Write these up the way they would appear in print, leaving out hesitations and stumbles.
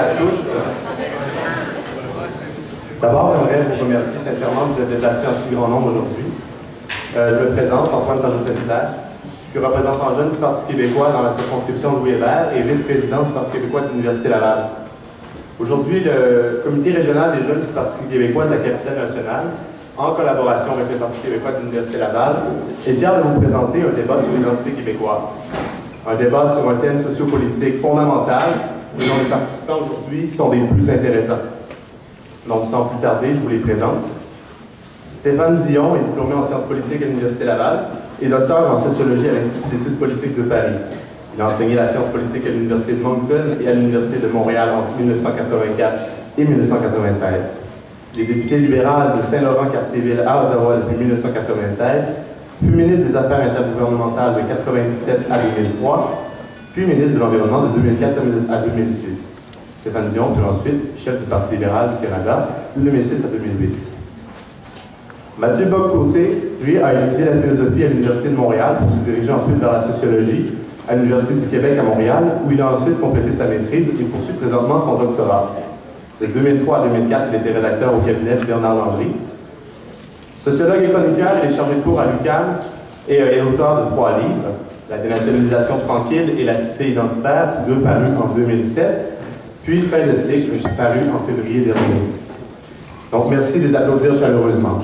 à tous. D'abord, j'aimerais vous remercier sincèrement de vous être déplacés en si grand nombre aujourd'hui. Je me présente, Antoine Pajot-Saint-Hilaire. Je suis représentant jeune du Parti québécois dans la circonscription de Louis Hébert et vice-président du Parti québécois de l'Université Laval. Aujourd'hui, le comité régional des jeunes du Parti québécois de la capitale nationale, en collaboration avec le Parti québécois de l'Université Laval, est fier de vous présenter un débat sur l'identité québécoise. Un débat sur un thème sociopolitique fondamental et dont les participants aujourd'hui sont des plus intéressants. Donc, sans plus tarder, je vous les présente. Stéphane Dion est diplômé en sciences politiques à l'Université Laval et docteur en sociologie à l'Institut d'études politiques de Paris. Il a enseigné la science politique à l'Université de Moncton et à l'Université de Montréal entre 1984 et 1996. Il est député libéral de Saint-Laurent-Cartierville à Ottawa depuis 1996, fut ministre des Affaires intergouvernementales de 1997 à 2003, puis ministre de l'Environnement de 2004 à 2006. Stéphane Dion fut ensuite chef du Parti libéral du Canada de 2006 à 2008. Mathieu Bock-Côté, lui, a étudié la philosophie à l'Université de Montréal pour se diriger ensuite vers la sociologie à l'Université du Québec à Montréal, où il a ensuite complété sa maîtrise et poursuit présentement son doctorat. De 2003 à 2004, il était rédacteur au cabinet de Bernard Landry. Sociologue et chroniqueur, il est chargé de cours à l'UQAM et est auteur de 3 livres, La dénationalisation tranquille et La cité identitaire, tous deux parus en 2007, puis Fin de cycle, paru en février dernier. Donc, merci de les applaudir chaleureusement.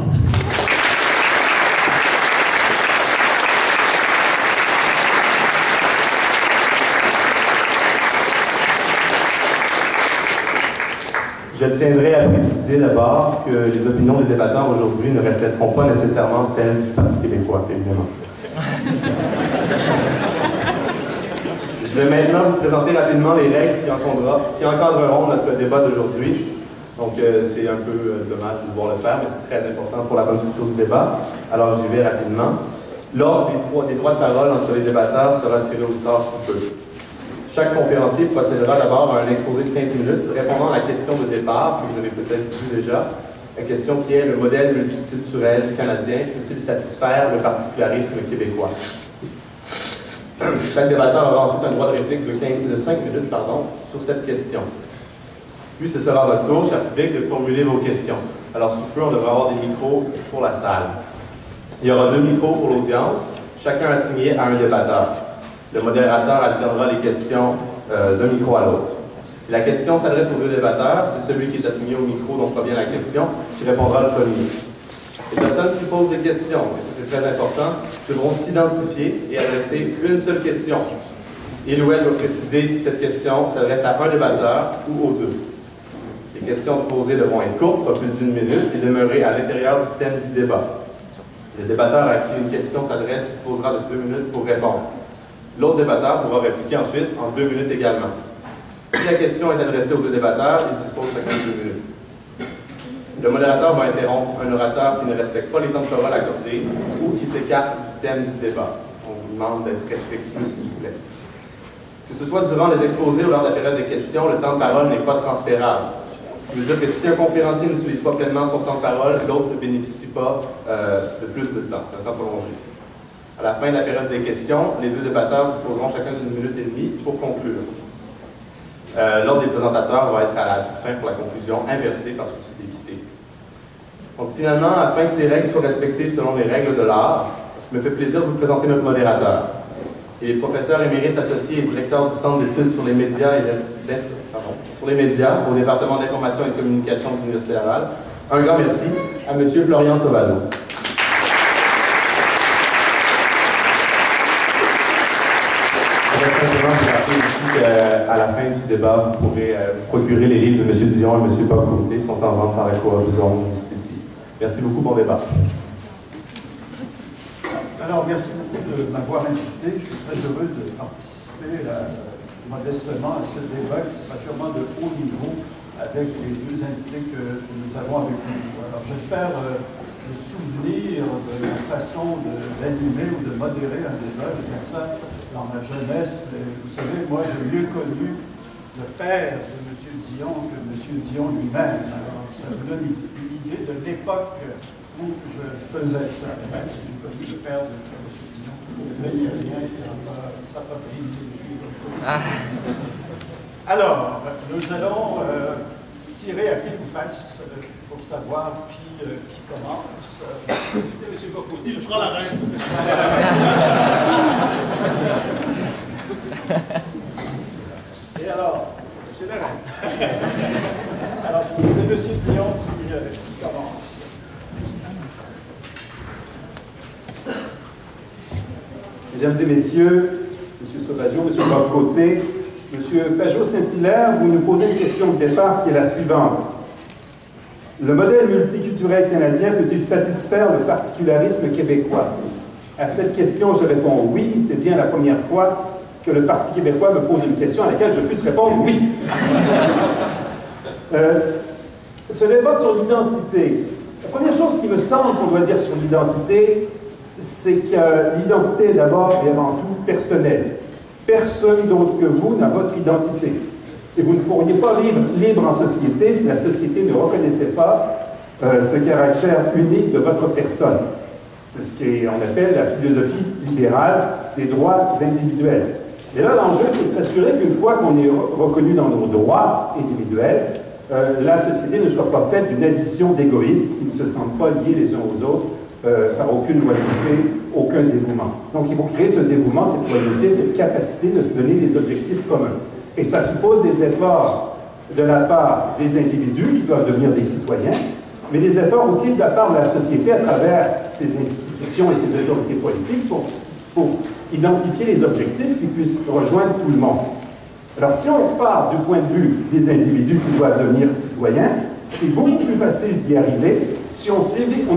Je tiendrai à préciser d'abord que les opinions des débatteurs aujourd'hui ne reflèteront pas nécessairement celles du Parti québécois, évidemment. Je vais maintenant vous présenter rapidement les règles qui encadreront notre débat d'aujourd'hui. Donc, c'est un peu dommage de devoir le faire, mais c'est très important pour la bonne structure du débat. Alors, j'y vais rapidement. L'ordre des droits de parole entre les débatteurs sera tiré au sort sous peu. Chaque conférencier procédera d'abord à un exposé de 15 minutes répondant à la question de départ, que vous avez peut-être vu déjà, la question qui est le modèle multiculturel canadien peut-il satisfaire le particularisme québécois? Chaque débatteur aura ensuite un droit de réplique de 5 minutes sur cette question. Puis ce sera votre tour, cher public, de formuler vos questions. Alors sous peu, on devra avoir des micros pour la salle. Il y aura 2 micros pour l'audience, chacun assigné à un débatteur. Le modérateur alternera les questions d'un micro à l'autre. Si la question s'adresse aux 2 débatteurs, c'est celui qui est assigné au micro dont provient la question qui répondra le premier. Les personnes qui posent des questions, et ça c'est très important, devront s'identifier et adresser une seule question. Il ou elle doit préciser si cette question s'adresse à un débatteur ou aux 2. Les questions posées devront être courtes, pas plus d'1 minute, et demeurer à l'intérieur du thème du débat. Le débatteur à qui une question s'adresse disposera de 2 minutes pour répondre. L'autre débatteur pourra répliquer ensuite en 2 minutes également. Si la question est adressée aux 2 débatteurs, ils disposent chacun de 2 minutes. Le modérateur va interrompre un orateur qui ne respecte pas les temps de parole accordés ou qui s'écarte du thème du débat. On vous demande d'être respectueux, s'il vous plaît. Que ce soit durant les exposés ou lors de la période de questions, le temps de parole n'est pas transférable. Ça veut dire que si un conférencier n'utilise pas pleinement son temps de parole, l'autre ne bénéficie pas de plus de temps, d'un temps prolongé. À la fin de la période des questions, les 2 débatteurs disposeront chacun d'1 minute et demie pour conclure. L'ordre des présentateurs va être à la fin pour la conclusion, inversé par souci d'équité. Donc finalement, afin que ces règles soient respectées selon les règles de l'art, il me fait plaisir de vous présenter notre modérateur. Il est professeur émérite associé et directeur du Centre d'études sur les médias au département d'information et de communication de l'Université Laval. Un grand merci à M. Florian Sauvado. Simplement vous rappeler ici qu'à la fin du débat, vous pourrez vous procurer les livres de M. Dion et M. Bock-Côté. Ils sont en vente par la Coop Zone juste ici. Merci beaucoup, bon débat. Alors, merci beaucoup de m'avoir invité. Je suis très heureux de participer modestement à ce débat qui sera sûrement de haut niveau avec les 2 invités que nous avons avec nous. Alors, j'espère me souvenir de la façon d'animer ou de modérer un débat. J'ai fait ça dans ma jeunesse. Vous savez, moi, j'ai mieux connu le père de M. Dion que M. Dion lui-même. Alors, ça vous donne une idée de l'époque où je faisais ça. Même si j'ai connu le père de M. Dion, mais il n'y a rien, ça n'a pas pris depuis. Alors, nous allons tirer à pile ou face pour savoir qui commence. Monsieur Bocoté, je prends la reine. Et alors, Monsieur la reine. alors c'est M. Dion qui commence. Mesdames et messieurs, M. Sauvageau, M. Bocoté, M. Pajot-Saint-Hilaire, vous nous posez une question de départ qui est la suivante. Le modèle multiculturel canadien peut-il satisfaire le particularisme québécois? À cette question, je réponds oui. C'est bien la première fois que le Parti québécois me pose une question à laquelle je puisse répondre oui. Ce débat sur l'identité. La première chose qui me semble qu'on doit dire sur l'identité, c'est que l'identité est d'abord et avant tout personnelle. Personne d'autre que vous n'a votre identité. Et vous ne pourriez pas vivre libre en société si la société ne reconnaissait pas ce caractère unique de votre personne. C'est ce qu'on appelle la philosophie libérale des droits individuels. Et là, l'enjeu, c'est de s'assurer qu'une fois qu'on est reconnu dans nos droits individuels, la société ne soit pas faite d'une addition d'égoïstes qui ne se sentent pas liés les uns aux autres par aucune loyauté, aucun dévouement. Donc, il faut créer ce dévouement, cette loyauté, cette capacité de se donner des objectifs communs. Et ça suppose des efforts de la part des individus qui doivent devenir des citoyens, mais des efforts aussi de la part de la société à travers ses institutions et ses autorités politiques pour identifier les objectifs qui puissent rejoindre tout le monde. Alors, si on part du point de vue des individus qui doivent devenir citoyens, c'est beaucoup plus facile d'y arriver si on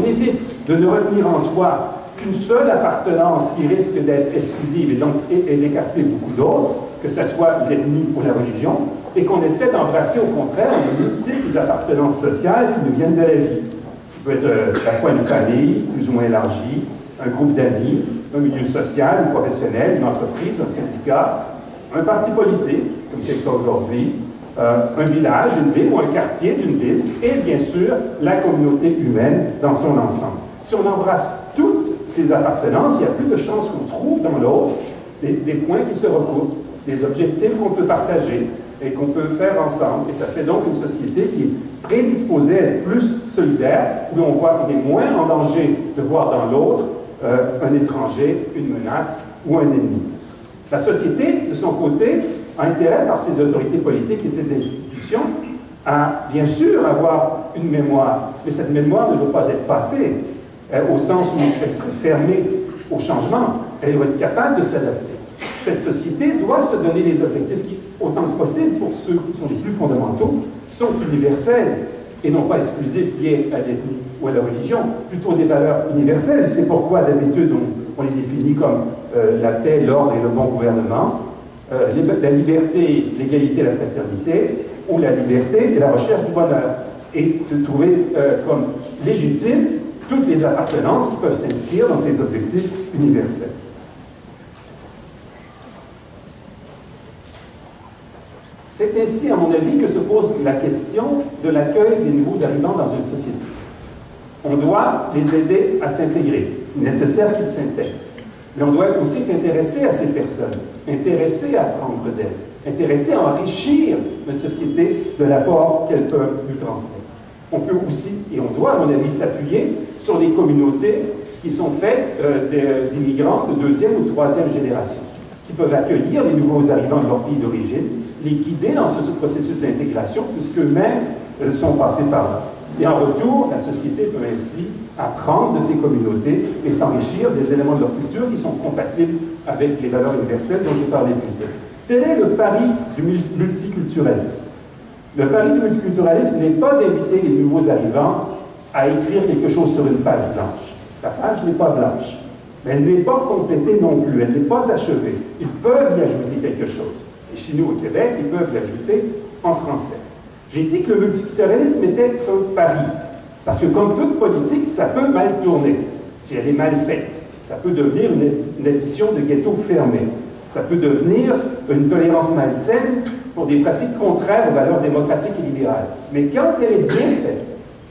évite de ne retenir en soi qu'une seule appartenance qui risque d'être exclusive et donc d'écarter beaucoup d'autres, que ce soit l'ethnie ou la religion, et qu'on essaie d'embrasser au contraire les multiples appartenances sociales qui nous viennent de la vie. Il peut être à la fois une famille, plus ou moins élargie, un groupe d'amis, un milieu social ou professionnel, une entreprise, un syndicat, un parti politique, comme c'est le cas aujourd'hui, un village, une ville ou un quartier d'une ville, et bien sûr, la communauté humaine dans son ensemble. Si on embrasse toutes ces appartenances, il y a plus de chances qu'on trouve dans l'autre des points qui se recoupent, des objectifs qu'on peut partager et qu'on peut faire ensemble. Et ça fait donc une société qui est prédisposée à être plus solidaire, où on est moins en danger de voir dans l'autre un étranger, une menace ou un ennemi. La société, de son côté, a intérêt par ses autorités politiques et ses institutions à, bien sûr, avoir une mémoire, mais cette mémoire ne doit pas être passée au sens où elle serait fermée au changement. Elle doit être capable de s'adapter. Cette société doit se donner des objectifs qui, autant que possible, pour ceux qui sont les plus fondamentaux, sont universels et non pas exclusifs liés à l'ethnie ou à la religion, plutôt des valeurs universelles. C'est pourquoi, d'habitude, on les définit comme la paix, l'ordre et le bon gouvernement, la liberté, l'égalité et la fraternité, ou la liberté et la recherche du bonheur, et de trouver comme légitime toutes les appartenances qui peuvent s'inscrire dans ces objectifs universels. C'est ainsi, à mon avis, que se pose la question de l'accueil des nouveaux arrivants dans une société. On doit les aider à s'intégrer. Il est nécessaire qu'ils s'intègrent. Mais on doit aussi être intéressé à ces personnes, intéressé à apprendre d'elles, intéressé à enrichir notre société de l'apport qu'elles peuvent nous transmettre. On peut aussi, et on doit, à mon avis, s'appuyer sur des communautés qui sont faites d'immigrants de deuxième ou troisième génération, qui peuvent accueillir les nouveaux arrivants de leur pays d'origine, les guider dans ce processus d'intégration, puisqu'eux-mêmes sont passés par là. Et en retour, la société peut ainsi apprendre de ces communautés et s'enrichir des éléments de leur culture qui sont compatibles avec les valeurs universelles dont j'ai parlé plus tôt. Tel est le pari du multiculturalisme. Le pari du multiculturalisme n'est pas d'inviter les nouveaux arrivants à écrire quelque chose sur une page blanche. La page n'est pas blanche, mais elle n'est pas complétée non plus, elle n'est pas achevée. Ils peuvent y ajouter quelque chose. Et chez nous, au Québec, ils peuvent l'ajouter en français. J'ai dit que le multiculturalisme était un pari, parce que comme toute politique, ça peut mal tourner, si elle est mal faite. Ça peut devenir une addition de ghettos fermés. Ça peut devenir une tolérance malsaine pour des pratiques contraires aux valeurs démocratiques et libérales. Mais quand elle est bien faite,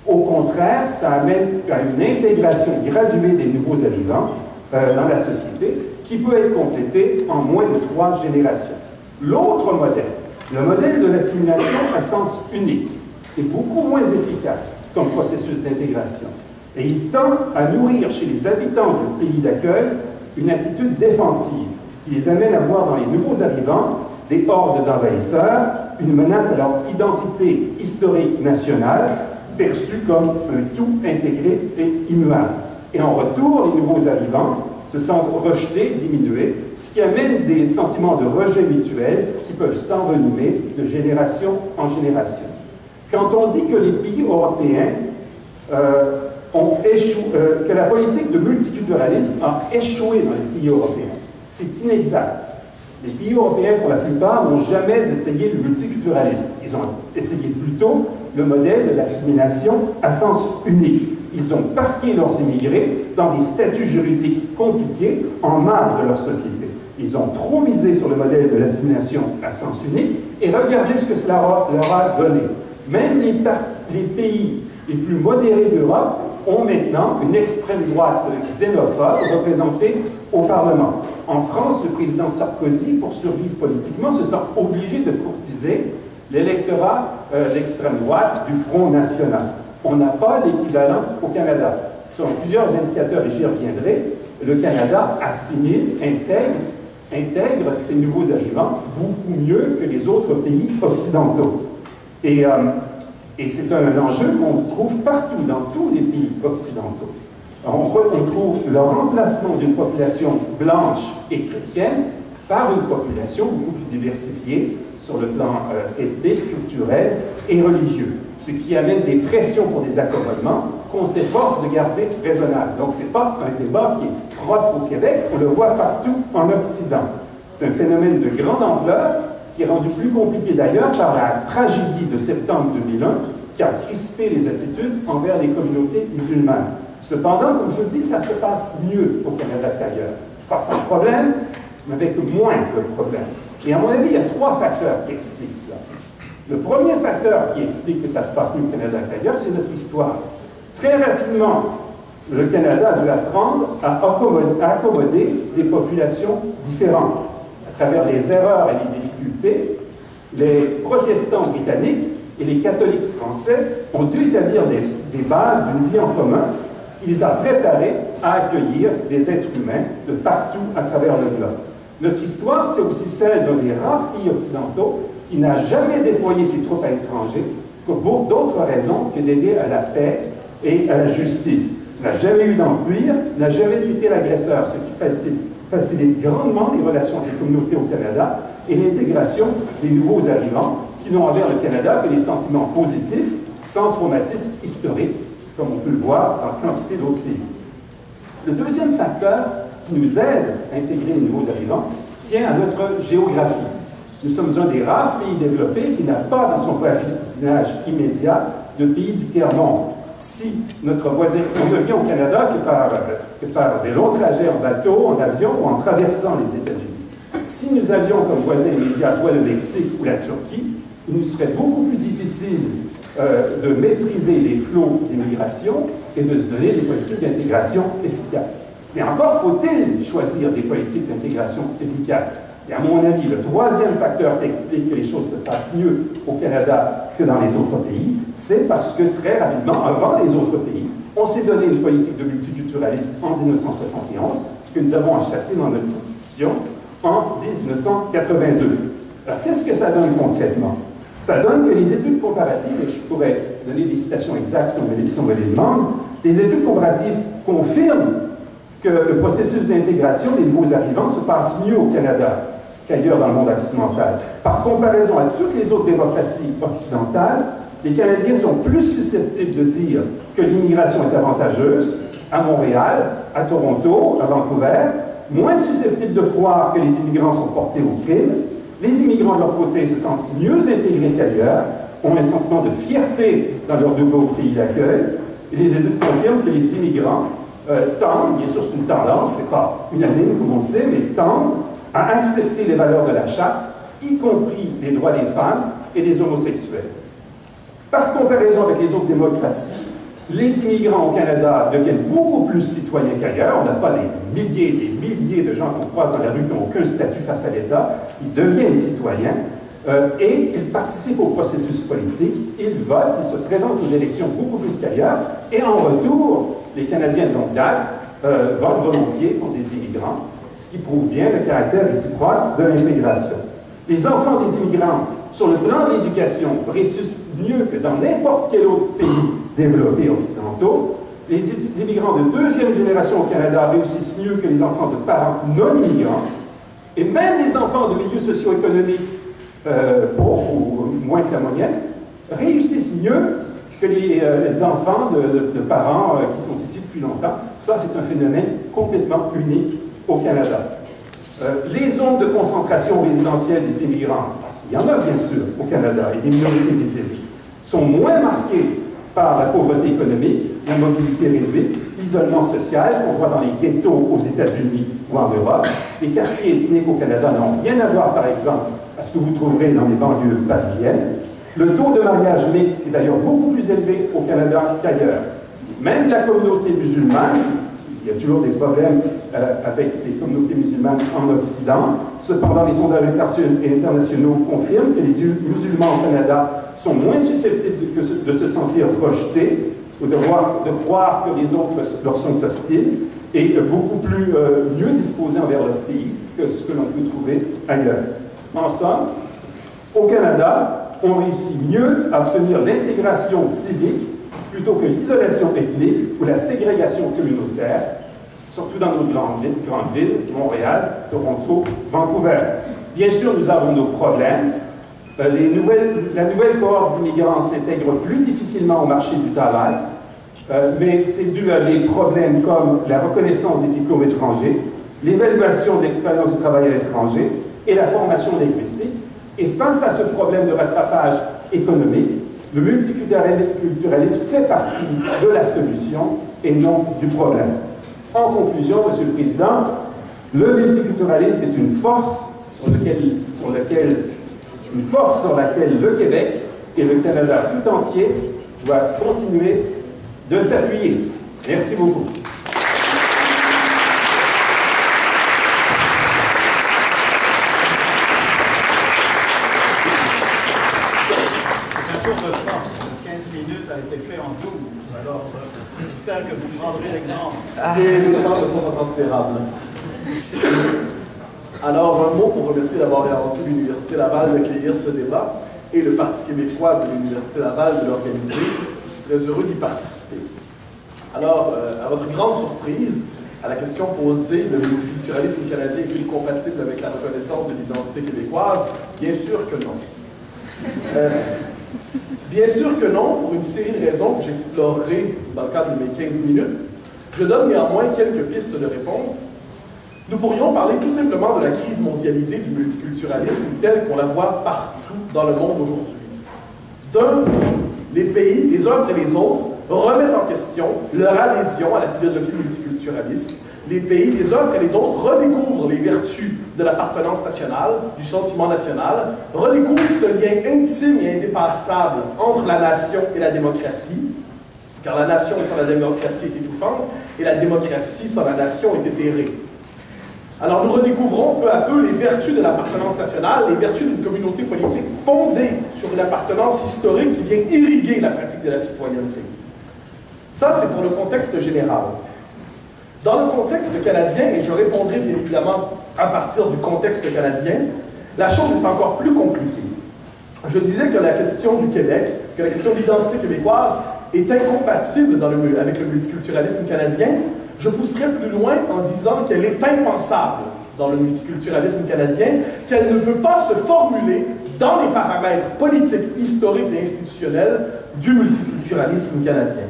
au contraire, ça amène à une intégration graduée des nouveaux arrivants dans la société qui peut être complétée en moins de 3 générations. L'autre modèle, Le modèle de l'assimilation à sens unique est beaucoup moins efficace comme processus d'intégration et il tend à nourrir chez les habitants du pays d'accueil une attitude défensive qui les amène à voir dans les nouveaux arrivants des hordes d'envahisseurs, une menace à leur identité historique nationale perçue comme un tout intégré et immuable. Et en retour, les nouveaux arrivants se sentent rejetés, diminués, ce qui amène des sentiments de rejet mutuel qui peuvent s'envenimer de génération en génération. Quand on dit que les pays européens ont échoué, que la politique de multiculturalisme a échoué dans les pays européens, c'est inexact. Les pays européens, pour la plupart, n'ont jamais essayé le multiculturalisme. Ils ont essayé plutôt le modèle de l'assimilation à sens unique. Ils ont parqué leurs immigrés dans des statuts juridiques compliqués en marge de leur société. Ils ont trop misé sur le modèle de l'assimilation à sens unique et regardez ce que cela leur a donné. Même les pays les plus modérés d'Europe ont maintenant une extrême droite xénophobe représentée au Parlement. En France, le président Sarkozy, pour survivre politiquement, se sent obligé de courtiser l'électorat d'extrême droite du Front National. On n'a pas l'équivalent au Canada. Selon plusieurs indicateurs, et j'y reviendrai, le Canada assimile, intègre ces nouveaux arrivants beaucoup mieux que les autres pays occidentaux. Et c'est un enjeu qu'on trouve partout, dans tous les pays occidentaux. On trouve le remplacement d'une population blanche et chrétienne par une population beaucoup plus diversifiée sur le plan ethnique, culturel et religieux, ce qui amène des pressions pour des accommodements qu'on s'efforce de garder raisonnables. Donc, ce n'est pas un débat qui est propre au Québec, on le voit partout en Occident. C'est un phénomène de grande ampleur qui est rendu plus compliqué d'ailleurs par la tragédie de septembre 2001 qui a crispé les attitudes envers les communautés musulmanes. Cependant, comme je le dis, ça se passe mieux au Canada qu'ailleurs. Pas sans problème, mais avec moins de problèmes. Et à mon avis, il y a trois facteurs qui expliquent cela. Le premier facteur qui explique que ça se passe mieux au Canada qu'ailleurs, c'est notre histoire. Très rapidement, le Canada a dû apprendre à accommoder des populations différentes. À travers les erreurs et les difficultés, les protestants britanniques et les catholiques français ont dû établir des bases d'une vie en commun qui les a préparés à accueillir des êtres humains de partout à travers le globe. Notre histoire, c'est aussi celle d'un des rares pays occidentaux qui n'a jamais déployé ses troupes à l'étranger pour d'autres raisons que d'aider à la paix et à la justice. N'a jamais eu d'empire, n'a jamais été l'agresseur, ce qui facilite grandement les relations des communautés au Canada et l'intégration des nouveaux arrivants qui n'ont envers le Canada que des sentiments positifs, sans traumatisme historique, comme on peut le voir dans quantité d'autres pays. Le deuxième facteur qui nous aide à intégrer les nouveaux arrivants tient à notre géographie. Nous sommes un des rares pays développés qui n'a pas dans son voisinage immédiat de pays du tiers-monde. Si notre voisin, on ne vient au Canada que par des longs trajets en bateau, en avion ou en traversant les États-Unis. Si nous avions comme voisin immédiat soit le Mexique ou la Turquie, il nous serait beaucoup plus difficile de maîtriser les flots d'immigration et de se donner des politiques d'intégration efficaces. Mais encore faut-il choisir des politiques d'intégration efficaces. Et à mon avis, le troisième facteur qui explique que les choses se passent mieux au Canada que dans les autres pays, c'est parce que très rapidement, avant les autres pays, on s'est donné une politique de multiculturalisme en 1971, que nous avons enchâssé dans notre Constitution en 1982. Alors, qu'est-ce que ça donne concrètement? Ça donne que les études comparatives, et je pourrais donner des citations exactes si on me les demande, les études comparatives confirment que le processus d'intégration des nouveaux arrivants se passe mieux au Canada qu'ailleurs dans le monde occidental. Par comparaison à toutes les autres démocraties occidentales, les Canadiens sont plus susceptibles de dire que l'immigration est avantageuse à Montréal, à Toronto, à Vancouver, moins susceptibles de croire que les immigrants sont portés au crime. Les immigrants, de leur côté, se sentent mieux intégrés qu'ailleurs, ont un sentiment de fierté dans leur nouveau pays d'accueil. Et les études confirment que les immigrants tendent, bien sûr c'est une tendance, c'est pas unanime comme on le sait, mais tendent à accepter les valeurs de la Charte, y compris les droits des femmes et des homosexuels. Par comparaison avec les autres démocraties, les immigrants au Canada deviennent beaucoup plus citoyens qu'ailleurs. On n'a pas des milliers et des milliers de gens qu'on croise dans la rue qui n'ont aucun statut face à l'État. Ils deviennent citoyens. et ils participent au processus politique, ils votent, ils se présentent aux élections beaucoup plus qu'ailleurs, et en retour, les Canadiens de longue date votent volontiers pour des immigrants, ce qui prouve bien le caractère réciproque de l'intégration. Les enfants des immigrants, sur le plan de l'éducation, réussissent mieux que dans n'importe quel autre pays développés occidentaux. Les immigrants de deuxième génération au Canada réussissent mieux que les enfants de parents non immigrants. Et même les enfants de milieux socio-économiques pauvres, ou moins que la moyenne, réussissent mieux que les enfants de parents qui sont ici depuis longtemps. Ça, c'est un phénomène complètement unique au Canada. Les zones de concentration résidentielle des immigrants, parce qu'il y en a bien sûr au Canada, et des minorités visibles, sont moins marquées par la pauvreté économique, la mobilité réduite, l'isolement social qu'on voit dans les ghettos aux États-Unis ou en Europe. Les quartiers ethniques au Canada n'ont rien à voir, par exemple, à ce que vous trouverez dans les banlieues parisiennes. Le taux de mariage mixte est d'ailleurs beaucoup plus élevé au Canada qu'ailleurs. Même la communauté musulmane, il y a toujours des problèmes avec les communautés musulmanes en Occident. Cependant, les sondages internationaux confirment que les musulmans au Canada sont moins susceptibles de se sentir rejetés ou de croire que les autres leur sont hostiles et beaucoup plus mieux disposés envers leur pays que ce que l'on peut trouver ailleurs. En somme, au Canada, on réussit mieux à obtenir l'intégration civique plutôt que l'isolation ethnique ou la ségrégation communautaire, surtout dans nos grandes villes, Montréal, Toronto, Vancouver. Bien sûr, nous avons nos problèmes. La nouvelle cohorte d'immigrants s'intègre plus difficilement au marché du travail, mais c'est dû à des problèmes comme la reconnaissance des diplômes étrangers, l'évaluation de l'expérience du travail à l'étranger et la formation linguistique. Et face à ce problème de rattrapage économique, le multiculturalisme fait partie de la solution et non du problème. En conclusion, Monsieur le Président, le multiculturalisme est une force sur laquelle le Québec et le Canada tout entier doivent continuer de s'appuyer. Merci beaucoup. A été fait en 12, alors j'espère que vous prendrez l'exemple. Et les temps ne sont pas transférables. Alors, un mot pour remercier d'avoir rendu l'Université Laval d'accueillir ce débat et le Parti québécois de l'Université Laval de l'organiser. Je suis très heureux d'y participer. Alors, à votre grande surprise, à la question posée, le multiculturalisme canadien est-il compatible avec la reconnaissance de l'identité québécoise? Bien sûr que non. Bien sûr que non, pour une série de raisons que j'explorerai dans le cadre de mes 15 minutes. Je donne néanmoins quelques pistes de réponse. Nous pourrions parler tout simplement de la crise mondialisée du multiculturalisme telle qu'on la voit partout dans le monde aujourd'hui. Les pays, les uns après les autres, remettent en question leur adhésion à la philosophie multiculturaliste. Les pays, les uns après les autres, redécouvrent les vertus de l'appartenance nationale, du sentiment national, redécouvrent ce lien intime et indépassable entre la nation et la démocratie, car la nation sans la démocratie est étouffante, et la démocratie sans la nation est éthérée. Alors nous redécouvrons peu à peu les vertus de l'appartenance nationale, les vertus d'une communauté politique fondée sur une appartenance historique qui vient irriguer la pratique de la citoyenneté. Ça, c'est pour le contexte général. Dans le contexte canadien, et je répondrai bien évidemment à partir du contexte canadien, la chose est encore plus compliquée. Je disais que la question du Québec, que la question de l'identité québécoise est incompatible avec le multiculturalisme canadien. Je pousserais plus loin en disant qu'elle est impensable dans le multiculturalisme canadien, qu'elle ne peut pas se formuler dans les paramètres politiques, historiques et institutionnels du multiculturalisme canadien.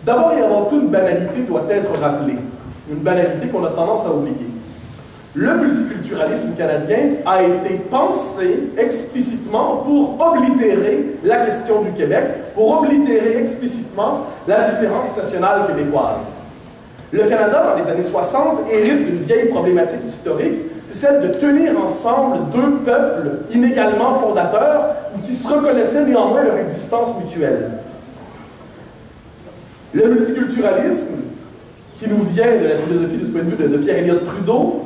D'abord et avant tout, une banalité doit être rappelée, une banalité qu'on a tendance à oublier. Le multiculturalisme canadien a été pensé explicitement pour oblitérer la question du Québec, pour oblitérer explicitement la différence nationale québécoise. Le Canada, dans les années 60, hérite d'une vieille problématique historique, c'est celle de tenir ensemble deux peuples inégalement fondateurs ou qui se reconnaissaient néanmoins leur existence mutuelle. Le multiculturalisme, qui nous vient de la philosophie de ce point de vue de Pierre Elliott Trudeau,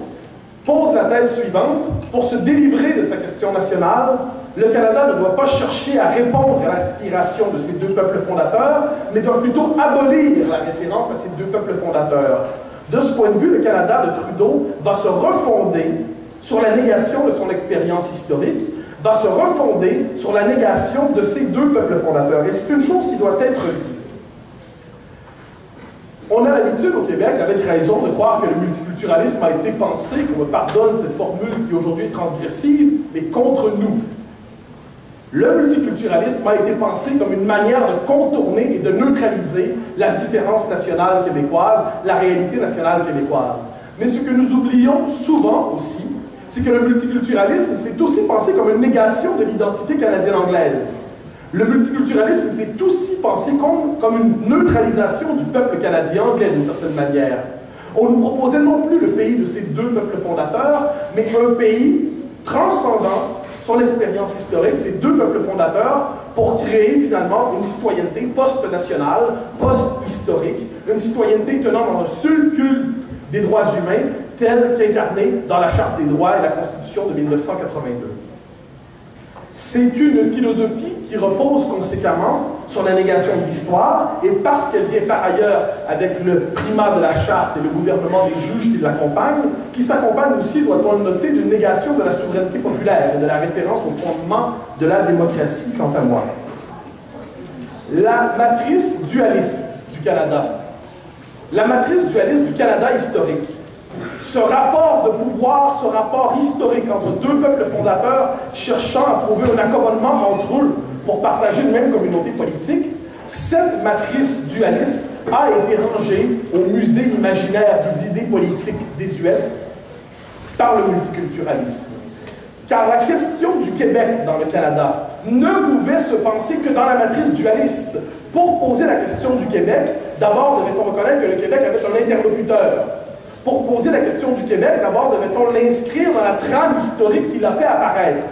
pose la thèse suivante: pour se délivrer de sa question nationale, le Canada ne doit pas chercher à répondre à l'aspiration de ces deux peuples fondateurs, mais doit plutôt abolir la référence à ces deux peuples fondateurs. De ce point de vue, le Canada de Trudeau va se refonder sur la négation de son expérience historique, va se refonder sur la négation de ces deux peuples fondateurs. Et c'est une chose qui doit être dite. On a l'habitude au Québec, avec raison, de croire que le multiculturalisme a été pensé, qu'on me pardonne cette formule qui aujourd'hui est transgressive, mais contre nous. Le multiculturalisme a été pensé comme une manière de contourner et de neutraliser la différence nationale québécoise, la réalité nationale québécoise. Mais ce que nous oublions souvent aussi, c'est que le multiculturalisme s'est aussi pensé comme une négation de l'identité canadienne-anglaise. Le multiculturalisme s'est aussi pensé comme une neutralisation du peuple canadien-anglais d'une certaine manière. On nous proposait non plus le pays de ces deux peuples fondateurs, mais un pays transcendant son expérience historique, ces deux peuples fondateurs, pour créer finalement une citoyenneté post-nationale, post-historique, une citoyenneté tenant dans le seul culte des droits humains, tel qu'incarné dans la Charte des droits et la Constitution de 1982. C'est une philosophie qui repose conséquemment sur la négation de l'histoire, et parce qu'elle vient par ailleurs avec le primat de la Charte et le gouvernement des juges qui l'accompagnent, qui s'accompagne aussi, doit-on le noter, d'une négation de la souveraineté populaire et de la référence au fondement de la démocratie, quant à moi. La matrice dualiste du Canada, la matrice dualiste du Canada historique, ce rapport de pouvoir, ce rapport historique entre deux peuples fondateurs cherchant à trouver un accommodement entre eux pour partager une même communauté politique, cette matrice dualiste a été rangée au musée imaginaire des idées politiques désuètes par le multiculturalisme. Car la question du Québec dans le Canada ne pouvait se penser que dans la matrice dualiste. Pour poser la question du Québec, d'abord devait-on reconnaître que le Québec avait un interlocuteur. Pour poser la question du Québec, d'abord devait-on l'inscrire dans la trame historique qui l'a fait apparaître.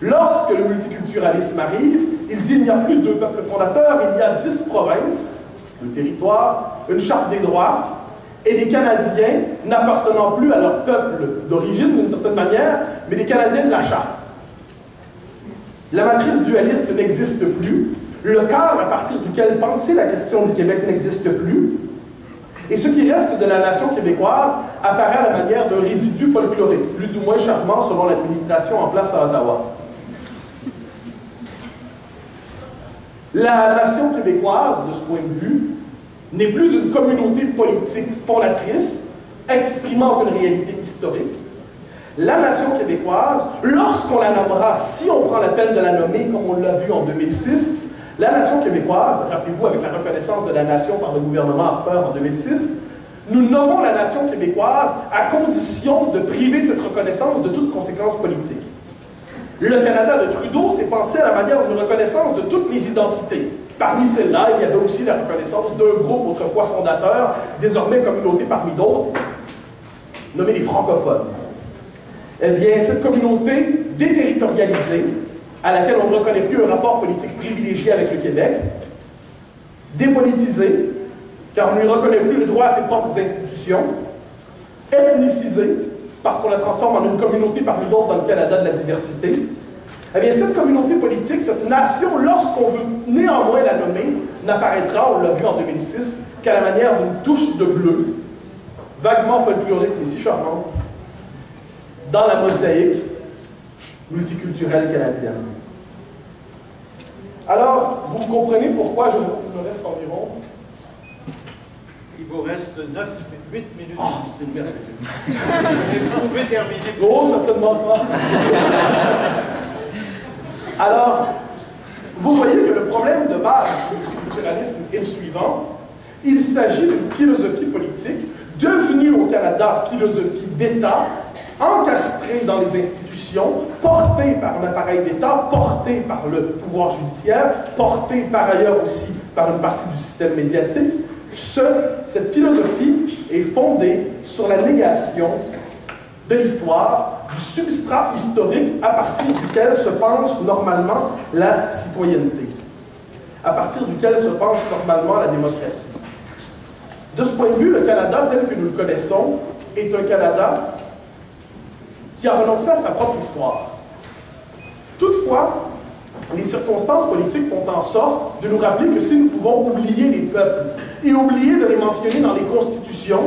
Lorsque le multiculturalisme arrive, il dit qu'il n'y a plus deux peuples fondateurs, il y a 10 provinces, le territoire, une charte des droits, et des Canadiens n'appartenant plus à leur peuple d'origine d'une certaine manière, mais des Canadiens de la charte. La matrice dualiste n'existe plus, le cadre à partir duquel penser la question du Québec n'existe plus, et ce qui reste de la nation québécoise apparaît à la manière d'un résidu folklorique, plus ou moins charmant selon l'administration en place à Ottawa. La nation québécoise, de ce point de vue, n'est plus une communauté politique fondatrice, exprimant une réalité historique. La nation québécoise, lorsqu'on la nommera, si on prend la peine de la nommer, comme on l'a vu en 2006, la nation québécoise, rappelez-vous, avec la reconnaissance de la nation par le gouvernement Harper en 2006, nous nommons la nation québécoise à condition de priver cette reconnaissance de toute conséquence politique. Le Canada de Trudeau s'est pensé à la manière d'une reconnaissance de toutes les identités. Parmi celles-là, il y avait aussi la reconnaissance d'un groupe autrefois fondateur, désormais communauté parmi d'autres, nommé les francophones. Eh bien, cette communauté déterritorialisée, à laquelle on ne reconnaît plus un rapport politique privilégié avec le Québec, dépolitisée, car on ne lui reconnaît plus le droit à ses propres institutions, ethnicisée, parce qu'on la transforme en une communauté parmi d'autres dans le Canada de la diversité. Eh bien, cette communauté politique, cette nation, lorsqu'on veut néanmoins la nommer, n'apparaîtra, on l'a vu en 2006, qu'à la manière d'une touche de bleu, vaguement folklorique, mais si charmante, dans la mosaïque multiculturelle canadienne. Alors, vous comprenez pourquoi il me reste environ... Il vous reste 8 minutes. Oh, c'est merveilleux. Et vous pouvez terminer. Oh, certainement pas. Alors, vous voyez que le problème de base du multiculturalisme est le suivant. Il s'agit d'une philosophie politique devenue au Canada philosophie d'État, encastrée dans les institutions, portée par un appareil d'État, portée par le pouvoir judiciaire, portée par ailleurs aussi par une partie du système médiatique. Cette philosophie est fondée sur la négation de l'histoire, du substrat historique à partir duquel se pense normalement la citoyenneté, à partir duquel se pense normalement la démocratie. De ce point de vue, le Canada tel que nous le connaissons est un Canada qui a renoncé à sa propre histoire. Toutefois, les circonstances politiques font en sorte de nous rappeler que si nous pouvons oublier les peuples et oublier de les mentionner dans les constitutions,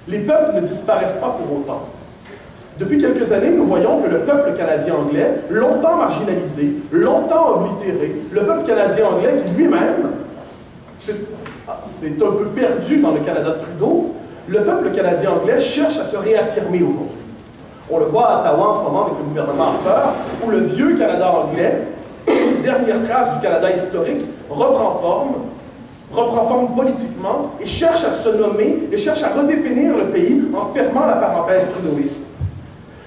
les peuples ne disparaissent pas pour autant. Depuis quelques années, nous voyons que le peuple canadien-anglais, longtemps marginalisé, longtemps oblitéré, le peuple canadien-anglais qui lui-même, c'est un peu perdu dans le Canada de Trudeau, le peuple canadien-anglais cherche à se réaffirmer aujourd'hui. On le voit à Ottawa en ce moment avec le gouvernement Harper, où le vieux Canada anglais, dernière trace du Canada historique, reprend forme politiquement et cherche à se nommer et cherche à redéfinir le pays en fermant la parenthèse trudeauiste.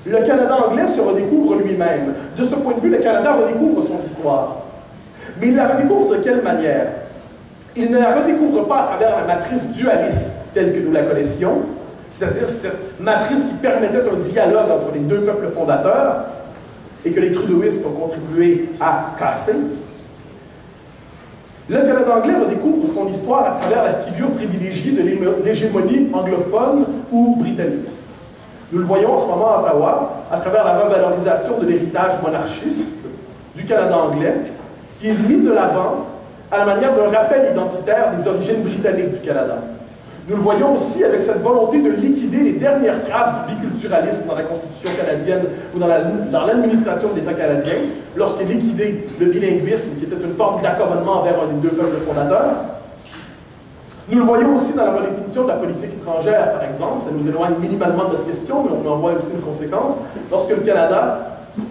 Le Canada anglais se redécouvre lui-même. De ce point de vue, le Canada redécouvre son histoire. Mais il la redécouvre de quelle manière? Il ne la redécouvre pas à travers la matrice dualiste telle que nous la connaissions, c'est-à-dire cette matrice qui permettait un dialogue entre les deux peuples fondateurs et que les trudeauistes ont contribué à casser. Le Canada anglais redécouvre son histoire à travers la figure privilégiée de l'hégémonie anglophone ou britannique. Nous le voyons en ce moment à Ottawa, à travers la revalorisation de l'héritage monarchiste du Canada anglais, qui est mis de l'avant à la manière d'un rappel identitaire des origines britanniques du Canada. Nous le voyons aussi avec cette volonté de liquider les dernières traces du biculturalisme dans la Constitution canadienne ou dans l'administration de l'État canadien, lorsqu'il est liquidé le bilinguisme, qui était une forme d'accommodement envers un des deux peuples fondateurs. Nous le voyons aussi dans la redéfinition de la politique étrangère, par exemple. Ça nous éloigne minimalement de notre question, mais on en voit aussi une conséquence. Lorsque le Canada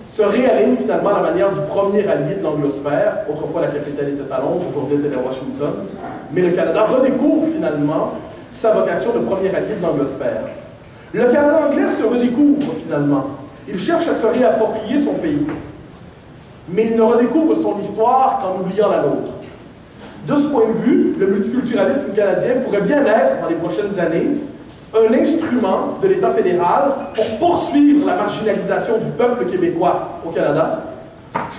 se réaligne finalement à la manière du premier allié de l'anglosphère. Autrefois, la capitale était à Londres, aujourd'hui, elle est à Washington. Mais le Canada redécouvre finalement sa vocation de premier allié de l'anglosphère. Le Canada anglais se redécouvre finalement. Il cherche à se réapproprier son pays. Mais il ne redécouvre son histoire qu'en oubliant la nôtre. De ce point de vue, le multiculturalisme canadien pourrait bien être, dans les prochaines années, un instrument de l'État fédéral pour poursuivre la marginalisation du peuple québécois au Canada,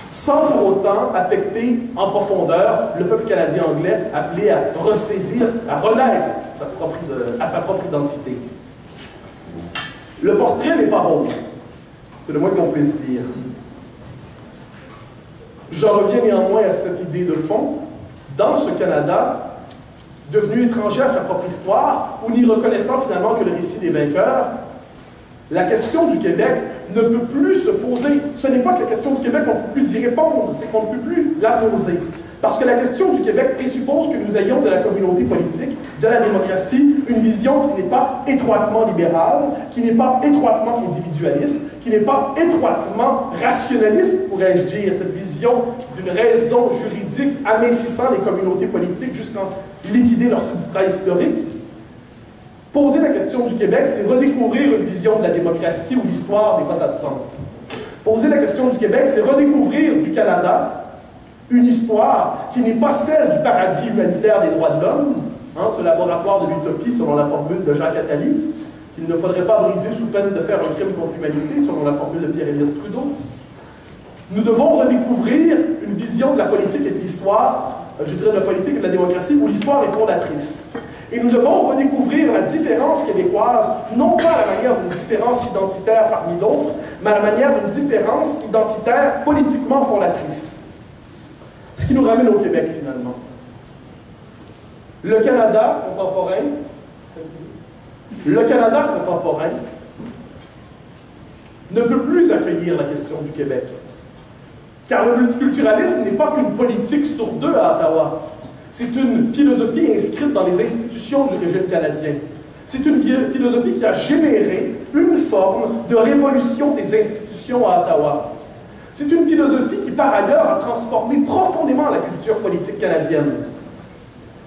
sans pour autant affecter en profondeur le peuple canadien-anglais appelé à ressaisir, à renaître à sa propre identité. Le portrait n'est pas rose, c'est le moins qu'on puisse dire. J'en reviens néanmoins à cette idée de fond. Dans ce Canada, devenu étranger à sa propre histoire, ou n'y reconnaissant finalement que le récit des vainqueurs, la question du Québec ne peut plus se poser. Ce n'est pas que la question du Québec, on ne peut plus y répondre, c'est qu'on ne peut plus la poser. Parce que la question du Québec présuppose que nous ayons de la communauté politique, de la démocratie, une vision qui n'est pas étroitement libérale, qui n'est pas étroitement individualiste, qui n'est pas étroitement rationaliste, pourrais-je dire, cette vision d'une raison juridique amincissant les communautés politiques jusqu'en liquider leur substrat historique. Poser la question du Québec, c'est redécouvrir une vision de la démocratie où l'histoire n'est pas absente. Poser la question du Québec, c'est redécouvrir du Canada une histoire qui n'est pas celle du paradis humanitaire des droits de l'homme, ce laboratoire de l'utopie selon la formule de Jacques Attali, qu'il ne faudrait pas briser sous peine de faire un crime contre l'humanité selon la formule de Pierre-Éliott Trudeau. Nous devons redécouvrir une vision de la politique et de l'histoire, je dirais de la politique et de la démocratie, où l'histoire est fondatrice. Et nous devons redécouvrir la différence québécoise, non pas à la manière d'une différence identitaire parmi d'autres, mais à la manière d'une différence identitaire politiquement fondatrice. Ce qui nous ramène au Québec, finalement. Le Canada contemporain ne peut plus accueillir la question du Québec. Car le multiculturalisme n'est pas qu'une politique sur deux à Ottawa. C'est une philosophie inscrite dans les institutions du régime canadien. C'est une philosophie qui a généré une forme de révolution des institutions à Ottawa. C'est une philosophie qui, par ailleurs, a transformé profondément la culture politique canadienne.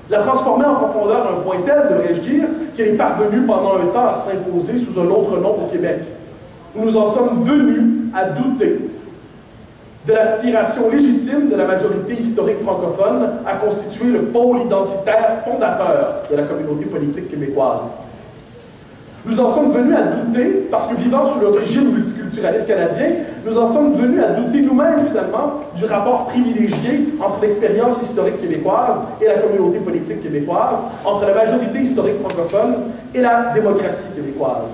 La transformer en profondeur à un point tel, devrais-je dire, qu'elle est parvenue pendant un temps à s'imposer sous un autre nom au Québec. Nous en sommes venus à douter de l'aspiration légitime de la majorité historique francophone à constituer le pôle identitaire fondateur de la communauté politique québécoise. Nous en sommes venus à douter, parce que vivant sous le régime multiculturaliste canadien, nous en sommes venus à douter nous-mêmes, finalement, du rapport privilégié entre l'expérience historique québécoise et la communauté politique québécoise, entre la majorité historique francophone et la démocratie québécoise.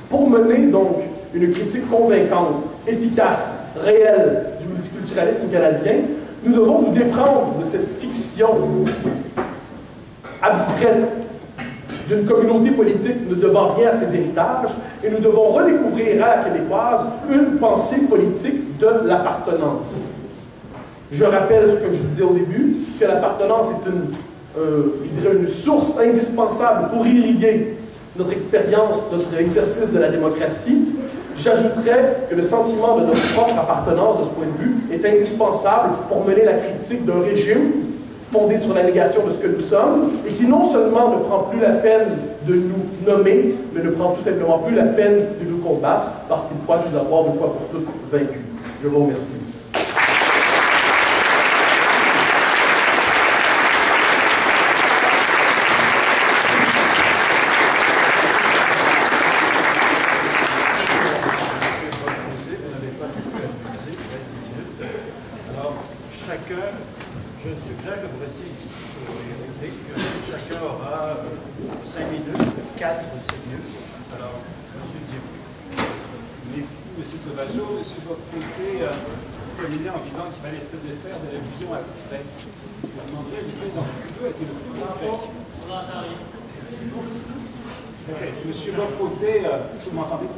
Pour mener, donc, une critique convaincante, efficace, réelle du multiculturalisme canadien, nous devons nous déprendre de cette fiction abstraite d'une communauté politique ne devant rien à ses héritages, et nous devons redécouvrir à la québécoise une pensée politique de l'appartenance. Je rappelle ce que je disais au début, que l'appartenance est une source indispensable pour irriguer notre expérience, notre exercice de la démocratie. J'ajouterais que le sentiment de notre propre appartenance, de ce point de vue, est indispensable pour mener la critique d'un régime fondé sur la négation de ce que nous sommes, et qui non seulement ne prend plus la peine de nous nommer, mais ne prend tout simplement plus la peine de nous combattre, parce qu'il croit nous avoir une fois pour toutes vaincus. Je vous remercie. Je suggère que vous restiez ici et que chacun aura 5 minutes, 4 c'est mieux. Alors, M. Dieu. Merci, M. Sauvageau. M. Bock-Côté terminé en disant qu'il fallait se défaire de la vision abstraite. Je me demanderais lequel d'entre vous deux a été le plus concret. On n'entend rien. M. Bock-Côté, est-ce que vous m'entendez?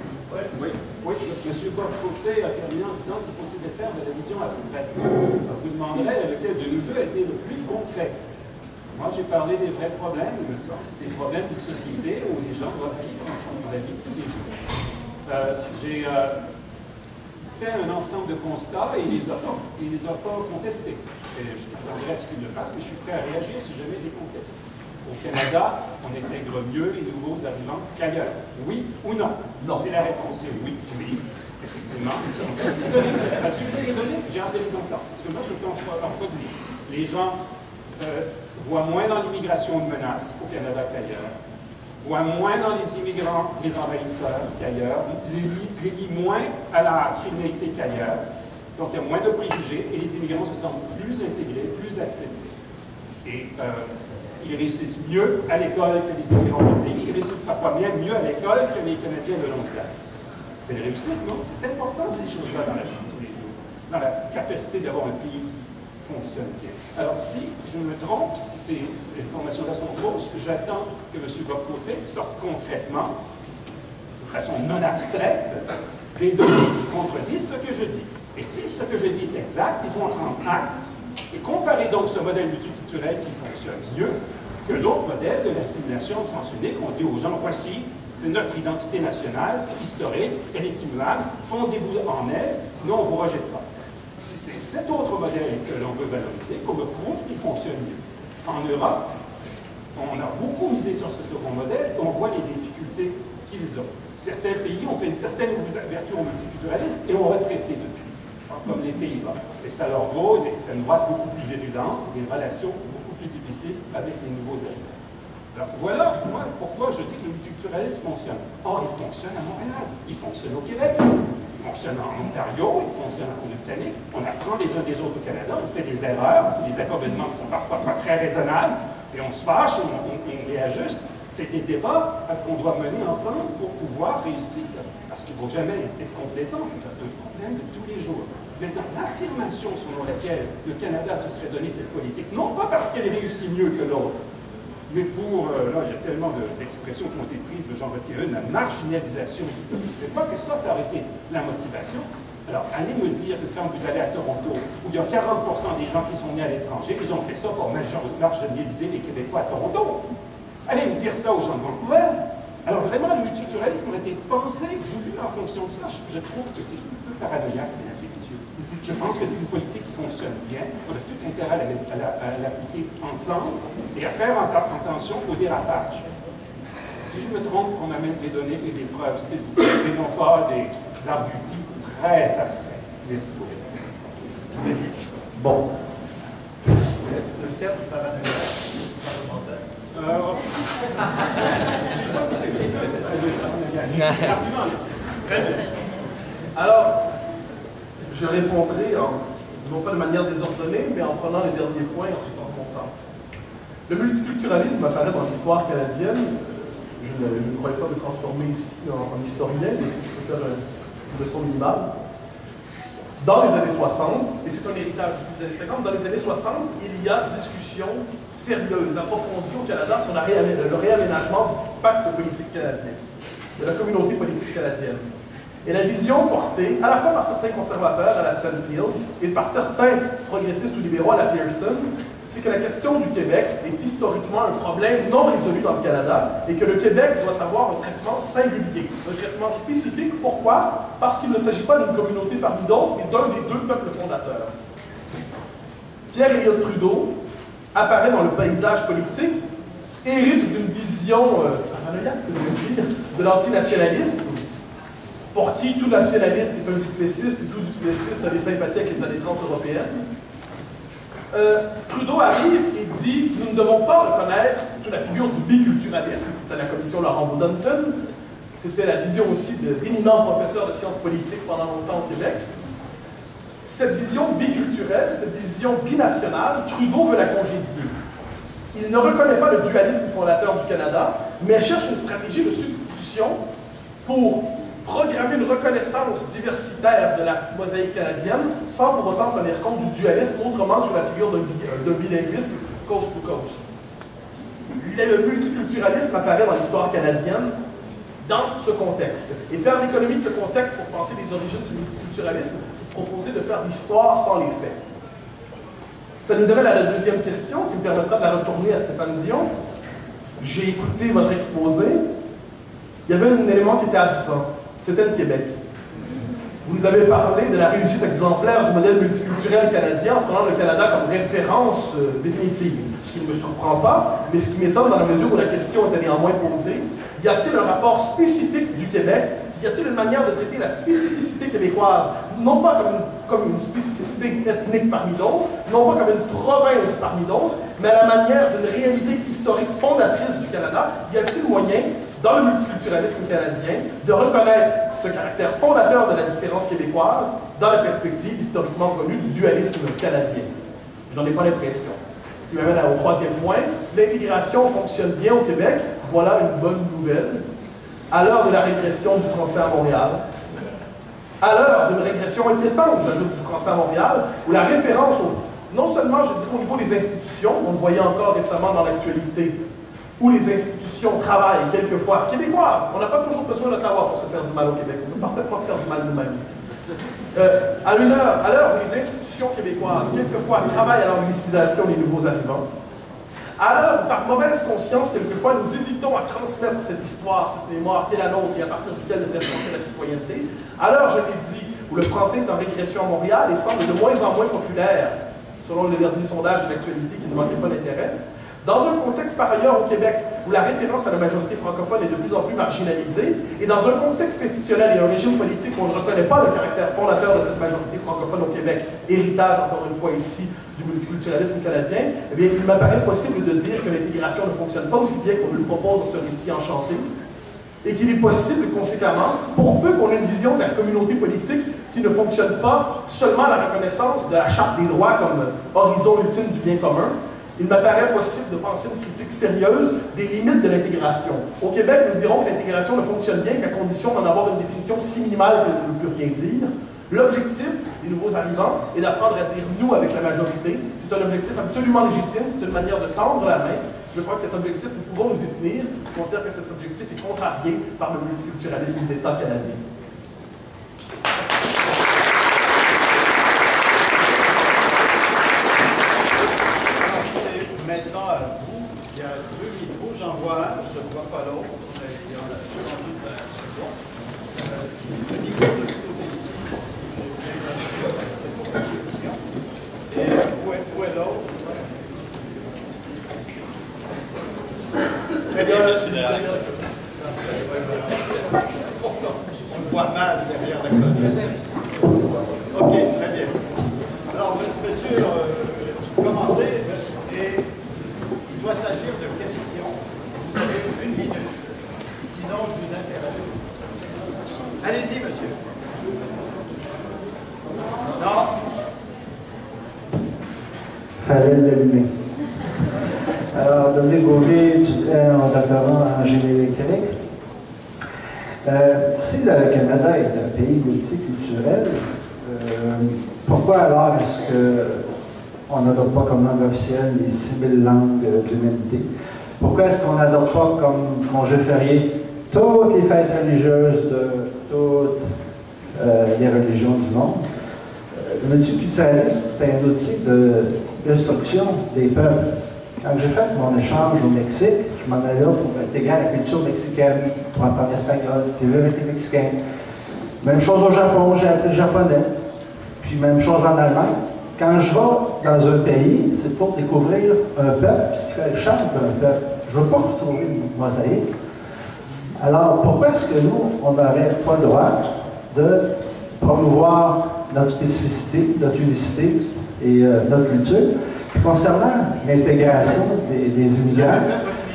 Oui. M. Bock-Côté a terminé en disant qu'il faut se défaire de la vision abstraite. Alors, je vous demanderais lequel de nous deux a été le plus concret. Moi, j'ai parlé des vrais problèmes, il me semble, des problèmes d'une société où les gens doivent vivre ensemble la vie tous les jours. J'ai fait un ensemble de constats et il ne les a pas contestés. Et je m'attendrai à ce qu'il le fasse, mais je suis prêt à réagir si jamais il les conteste. Au Canada, on intègre mieux les nouveaux arrivants qu'ailleurs. Oui ou non? Non. C'est la réponse, c'est oui. Oui, effectivement. Il suffit de les donner, j'ai hâte de les entendre. Parce que moi, je peux en produire. Les gens voient moins dans l'immigration de menaces au Canada qu'ailleurs, voient moins dans les immigrants des envahisseurs qu'ailleurs, les lient moins à la criminalité qu'ailleurs. Donc, il y a moins de préjugés et les immigrants se sentent plus intégrés, plus acceptés. Et ils réussissent mieux à l'école que les immigrants du pays, ils réussissent parfois même mieux à l'école que les Canadiens de longue date. Mais la réussite, non, c'est important ces choses-là dans la vie de tous les jours, dans la capacité d'avoir un pays qui fonctionne bien. Alors si je me trompe, si ces informations-là sont fausses, j'attends que M. Bock-Côté sorte concrètement, de façon non abstraite, des données qui contredisent ce que je dis. Et si ce que je dis est exact, il faut en prendre acte et comparer donc ce modèle multiculturel qui fonctionne mieux que l'autre modèle de l'assimilation au sens unique. On dit aux gens, voici, c'est notre identité nationale, historique, elle est immuable, fondez-vous en elle, sinon on vous rejettera. C'est cet autre modèle que l'on veut valoriser, qu'on me prouve qu'il fonctionne mieux. En Europe, on a beaucoup misé sur ce second modèle et on voit les difficultés qu'ils ont. Certains pays ont fait une certaine ouverture au multiculturalisme et ont retraité depuis, comme les Pays-Bas. Et ça leur vaut une extrême droite beaucoup plus virulente, des relations beaucoup plus difficiles avec les nouveaux arrivants. Alors voilà, moi, pourquoi je dis que le multiculturalisme fonctionne. Or, il fonctionne à Montréal, il fonctionne au Québec, il fonctionne en Ontario, il fonctionne en Colombie-Britannique. On apprend les uns des autres au Canada, on fait des erreurs, on fait des accommodements qui sont parfois pas très raisonnables, et on se fâche, on réajuste. C'est des débats qu'on doit mener ensemble pour pouvoir réussir. Parce qu'il ne faut jamais être complaisant, c'est un problème de tous les jours. Maintenant, l'affirmation selon laquelle le Canada se serait donné cette politique, non pas parce qu'elle réussit mieux que l'autre, mais pour, là, il y a tellement d'expressions qui ont été prises, mais j'en retiens une, la marginalisation. Je ne crois que ça aurait été la motivation. Alors, allez me dire que quand vous allez à Toronto, où il y a 40% des gens qui sont nés à l'étranger, ils ont fait ça pour marginaliser les Québécois à Toronto. Allez me dire ça aux gens de Vancouver. Alors vraiment, le multiculturalisme aurait été pensé, voulu en fonction de ça. Je trouve que c'est un peu paranoïaque, mesdames et messieurs. Je pense que c'est une politique qui fonctionne bien. On a tout intérêt à l'appliquer ensemble et à faire attention au dérapage. Si je me trompe, qu'on amène des données et des preuves, s'il vous plaît, et non pas des arguties très abstraits. Merci beaucoup. Bon. Le terme paranoïaque parlementaire. Très bien. Alors, je répondrai, non pas de manière désordonnée, mais en prenant les derniers points ensuite en comptant. Le multiculturalisme apparaît dans l'histoire canadienne. Je ne croyais pas me transformer ici en historien, mais si je peux faire leçon minimale. Dans les années 60, et c'est un héritage aussi des années 50, dans les années 60, il y a discussion sérieuse, approfondie au Canada sur le réaménagement du pacte politique canadien, de la communauté politique canadienne. Et la vision portée à la fois par certains conservateurs à la Stanfield et par certains progressistes ou libéraux à la Pearson, c'est que la question du Québec est historiquement un problème non résolu dans le Canada et que le Québec doit avoir un traitement singulier, un traitement spécifique. Pourquoi? Parce qu'il ne s'agit pas d'une communauté parmi d'autres, mais d'un des deux peuples fondateurs. Pierre Elliott Trudeau apparaît dans le paysage politique, hérite d'une vision paranoïaque, de l'antinationalisme, pour qui tout nationaliste est un duplessiste et tout duplessiste a des sympathies avec les années 30 européennes. Trudeau arrive et dit « Nous ne devons pas reconnaître sous la figure du biculturalisme », c'était la commission Laurent Boudanton, c'était la vision aussi d'éminents professeurs de sciences politiques pendant longtemps au Québec. Cette vision biculturelle, cette vision binationale, Trudeau veut la congédier. Il ne reconnaît pas le dualisme fondateur du Canada, mais cherche une stratégie de substitution pour programmer une reconnaissance diversitaire de la mosaïque canadienne sans pour autant tenir compte du dualisme, autrement sous la figure d'un bilinguisme coast to coast. Le multiculturalisme apparaît dans l'histoire canadienne dans ce contexte. Et faire l'économie de ce contexte pour penser les origines du multiculturalisme, c'est proposer de faire l'histoire sans les faits. Ça nous amène à la deuxième question qui me permettra de la retourner à Stéphane Dion. J'ai écouté votre exposé. Il y avait un élément qui était absent. C'était le Québec. Vous nous avez parlé de la réussite exemplaire du modèle multiculturel canadien en prenant le Canada comme référence définitive. Ce qui ne me surprend pas, mais ce qui m'étonne dans la mesure où la question était néanmoins posée. Y a-t-il un rapport spécifique du Québec? Y a-t-il une manière de traiter la spécificité québécoise, non pas comme une spécificité ethnique parmi d'autres, non pas comme une province parmi d'autres, mais à la manière d'une réalité historique fondatrice du Canada? Y a-t-il moyen, dans le multiculturalisme canadien, de reconnaître ce caractère fondateur de la différence québécoise dans la perspective historiquement connue du dualisme canadien? J'en ai pas l'impression. Ce qui m'amène au troisième point, l'intégration fonctionne bien au Québec, voilà une bonne nouvelle. À l'heure de la régression du français à Montréal, à l'heure d'une régression inquiétante, j'ajoute, du français à Montréal, où la référence, non seulement, je dirais, au niveau des institutions, on le voyait encore récemment dans l'actualité, où les institutions travaillent quelquefois québécoises. On n'a pas toujours besoin d'Ottawa pour se faire du mal au Québec. On peut parfaitement se faire du mal nous-mêmes. À l'heure où les institutions québécoises, quelquefois, travaillent à l'anglicisation des nouveaux arrivants, à l'heure où, par mauvaise conscience, quelquefois, nous hésitons à transmettre cette histoire, cette mémoire qui est la nôtre et à partir duquel devrait penser la citoyenneté, à l'heure, je l'ai dit, où le français est en régression à Montréal et semble de moins en moins populaire, selon les derniers sondages de l'actualité qui ne manquaient pas d'intérêt, dans un contexte par ailleurs au Québec où la référence à la majorité francophone est de plus en plus marginalisée, et dans un contexte institutionnel et un régime politique où on ne reconnaît pas le caractère fondateur de cette majorité francophone au Québec, héritage encore une fois ici du multiculturalisme canadien, eh bien, il m'apparaît possible de dire que l'intégration ne fonctionne pas aussi bien qu'on nous le propose dans ce récit enchanté, et qu'il est possible, conséquemment, pour peu qu'on ait une vision de la communauté politique qui ne fonctionne pas seulement à la reconnaissance de la Charte des droits comme horizon ultime du bien commun, il m'apparaît possible de penser une critique sérieuse des limites de l'intégration. Au Québec, nous dirons que l'intégration ne fonctionne bien qu'à condition d'en avoir une définition si minimale qu'elle ne peut plus rien dire. L'objectif des nouveaux arrivants est d'apprendre à dire « nous » avec la majorité. C'est un objectif absolument légitime, c'est une manière de tendre la main. Je crois que cet objectif, nous pouvons nous y tenir. Je considère que cet objectif est contrarié par le multiculturalisme d'État canadien. Maintenant à vous, il y a deux micros, j'en vois un, je ne vois pas l'autre, il y en a sans doute un second. Le micro de ce côté-ci, c'est pour M. Dion. Et où est l'autre? Très bien, on le voit mal derrière la colonne. Ok, très bien. Alors, monsieur, commencez. Et il doit s'agir de questions. Vous avez 1 minute. Sinon, je vous interromps. Allez-y, monsieur. Non. Fallait l'allumer. Alors, Dominique Gauthier, étudiant en doctorat en génie électrique. Si le Canada est un pays multiculturel, pourquoi alors est-ce qu'on n'adopte pas comme langue officielle les 6000 langues de l'humanité? Pourquoi est-ce qu'on n'adopte pas comme congé férié toutes les fêtes religieuses de toutes les religions du monde? Le multiculturalisme, c'est un outil d'instruction des peuples. Quand j'ai fait mon échange au Mexique, je m'en allais là pour intégrer la culture mexicaine, pour apprendre l'espagnol, puis vivre avec les Mexicains. Même chose au Japon, j'ai appris le japonais. Puis même chose en Allemagne. Quand je vais dans un pays, c'est pour découvrir un peuple, ce qui fait le charme d'un peuple. Je ne veux pas retrouver une mosaïque. Alors, pourquoi est-ce que nous, on n'aurait pas le droit de promouvoir notre spécificité, notre unicité et notre culture? Puis concernant l'intégration des immigrants,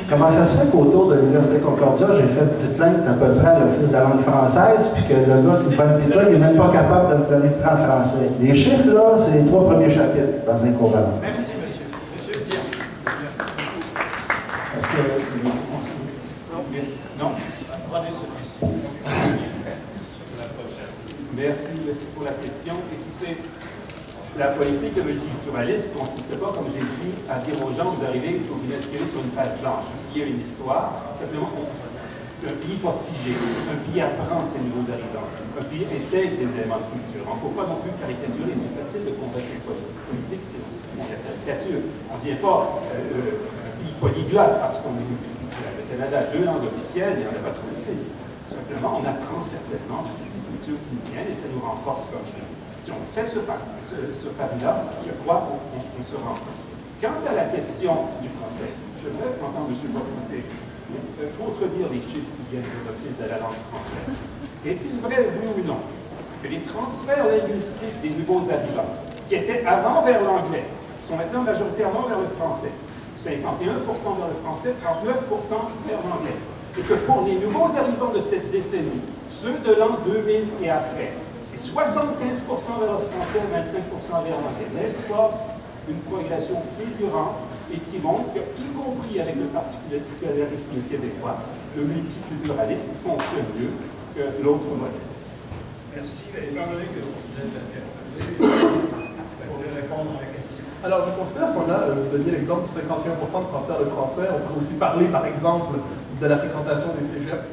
comment ça se fait qu'autour de l'Université Concordia, j'ai fait 10 plaintes à peu près à l'Office de la langue française, puis que le gars qui vend une pizza, il n'est même pas capable de me donner de prix en français. Les chiffres, là, c'est les 3 premiers chapitres dans un cours. Merci, monsieur. Monsieur Dion. Merci. Est-ce que... Non, merci. Non, prenez celui-ci. Merci pour la question. Écoutez, la politique de multiculturalisme ne consiste pas, comme j'ai dit, à dire aux gens, vous arrivez, il faut vous inscrire sur une page blanche. Il y a une histoire, simplement, un pays pas figé, un pays apprend de ses nouveaux arrivants, un pays intègre des éléments de culture. Il ne faut pas non plus caricaturer, c'est facile de convaincre une politique, c'est la caricature. On ne devient pas un pays polyglotte parce qu'on est multiculturel. Le Canada a 2 langues officielles, il n'y en a pas 36. Simplement, on apprend certainement toutes ces cultures qui nous viennent et ça nous renforce comme si on fait ce pari-là, je crois qu'on se renforce. Quant à la question du français, je voudrais entendre M. Bocoté contredire les chiffres qui viennent de l'Office de la langue française. Est-il vrai, oui ou non, que les transferts linguistiques des nouveaux arrivants, qui étaient avant vers l'anglais, sont maintenant majoritairement vers le français? 51% vers le français, 39% vers l'anglais. Et que pour les nouveaux arrivants de cette décennie, ceux de l'an 2000 et après, c'est 75% vers le français, 25% vers l'anglais. N'est-ce pas une progression fulgurante et qui montre qu'y compris avec le particularisme québécois, le multiculturalisme fonctionne mieux que l'autre modèle? Merci. Étant donné que vous êtes intervenu, pour répondre à la question. Alors, je considère qu'on a donné l'exemple du 51% de transfert de français. On peut aussi parler, par exemple, de la fréquentation des cégeps.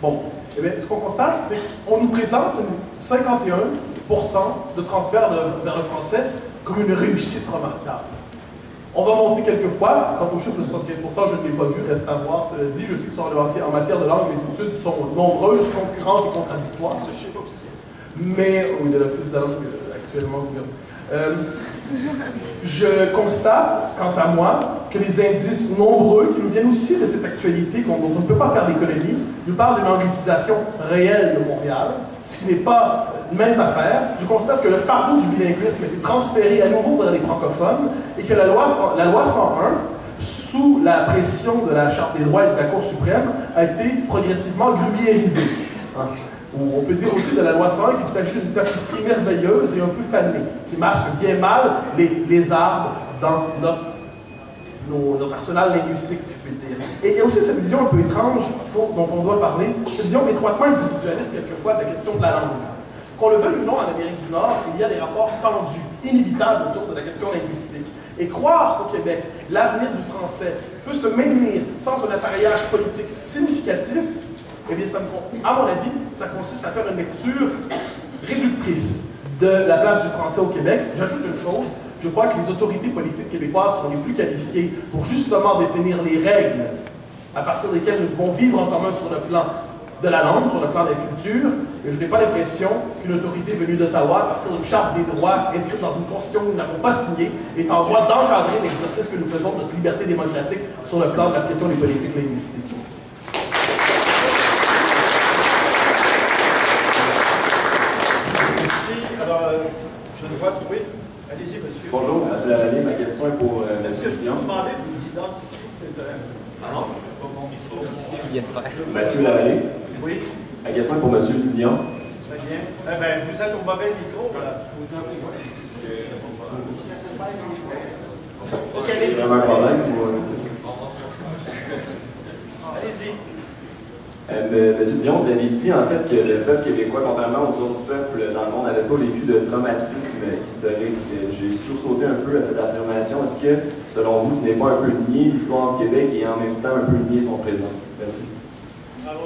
Bon, eh bien, ce qu'on constate, c'est qu'on nous présente 51% de transfert vers le français comme une réussite remarquable. On va monter quelques fois. Quant au chiffre de 75%, je ne l'ai pas vu, reste à voir. Cela dit, je sais que en matière de langue, mes études sont nombreuses, concurrentes et contradictoires. Ce chiffre officiel. Mais, oui, de l'Office de la langue actuellement. Je constate, quant à moi, que les indices nombreux qui nous viennent aussi de cette actualité dont on ne peut pas faire l'économie nous parlent d'une anglicisation réelle de Montréal, ce qui n'est pas une mince affaire. Je constate que le fardeau du bilinguisme a été transféré à nouveau vers les francophones et que la loi 101, sous la pression de la Charte des droits et de la Cour suprême, a été progressivement grubiérisée. On peut dire aussi de la loi 101 qu'il s'agit d'une tapisserie merveilleuse et un peu fanée, qui masque bien mal les arbres dans notre arsenal linguistique, si je peux dire. Et il y a aussi cette vision un peu étrange dont on doit parler, cette vision étroitement individualiste quelquefois de la question de la langue. Qu'on le veuille ou non, en Amérique du Nord, il y a des rapports tendus, inévitables autour de la question linguistique. Et croire qu'au Québec, l'avenir du français peut se maintenir sans un appareillage politique significatif, eh bien, à mon avis, ça consiste à faire une lecture réductrice de la place du français au Québec. J'ajoute une chose, je crois que les autorités politiques québécoises sont les plus qualifiées pour justement définir les règles à partir desquelles nous devons vivre en commun sur le plan de la langue, sur le plan de la culture, et je n'ai pas l'impression qu'une autorité venue d'Ottawa, à partir d'une charte des droits inscrite dans une constitution que nous n'avons pas signée, est en droit d'encadrer l'exercice que nous faisons de notre liberté démocratique sur le plan de la question des politiques linguistiques. Je ne vois pas. Oui, allez-y, monsieur. Bonjour, M. Lavallée. Ma question est pour M. Est-ce que je peux Dion. vous demander de vous identifier? Pardon? Qu'est-ce qu'il vient de faire? Mathieu Lavallée. Oui. Ma question est pour M. Dion. Très bien. Eh bien, vous êtes au mauvais micro, là. OK, allez-y. Vraiment un problème pour... Allez-y. Monsieur Dion, vous avez dit en fait que le peuple québécois, contrairement aux autres peuples dans le monde, n'avait pas vécu de traumatisme historique. J'ai sursauté un peu à cette affirmation. Est-ce que, selon vous, ce n'est pas un peu nier l'histoire du Québec et en même temps un peu nier son présent? Merci. Bravo.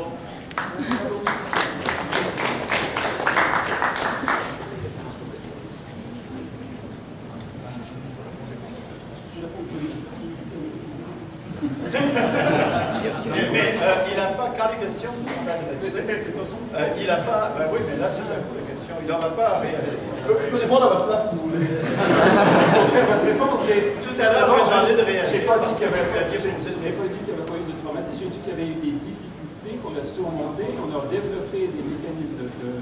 Mais il n'a pas, quand les questions sont adressées, il n'a pas, ben oui, mais là c'est un coup de question, il n'aura pas à réagir. Je peux répondre à votre place si vous voulez. Votre réponse, Tout à l'heure, j'ai demandé de réagir parce qu'il y avait pas dit qu'il n'y avait pas eu de traumatisme, j'ai dit qu'il y avait eu des difficultés qu'on a surmontées, on a développé des mécanismes de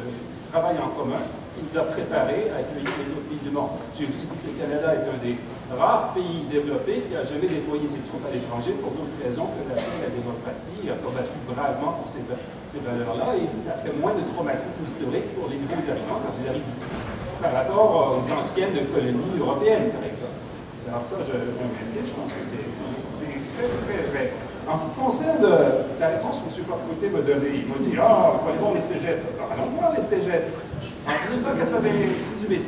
travail en commun qui nous a préparés à accueillir les autres pays du monde. J'ai aussi dit que le Canada est un des rares pays développés qui n'a jamais déployé ses troupes à l'étranger pour d'autres raisons que la démocratie, a combattu bravement pour ces valeurs-là, et ça fait moins de traumatisme historique pour les nouveaux arrivants quand ils arrivent ici par rapport aux anciennes colonies européennes, par exemple. Alors ça, je maintiens, je pense que c'est très, très vrai. En ce qui concerne la réponse que M. Porte-Côté m'a donnée, il m'a dit « Ah, il faut aller voir les cégeps. » Allons voir les cégeps. En 1998,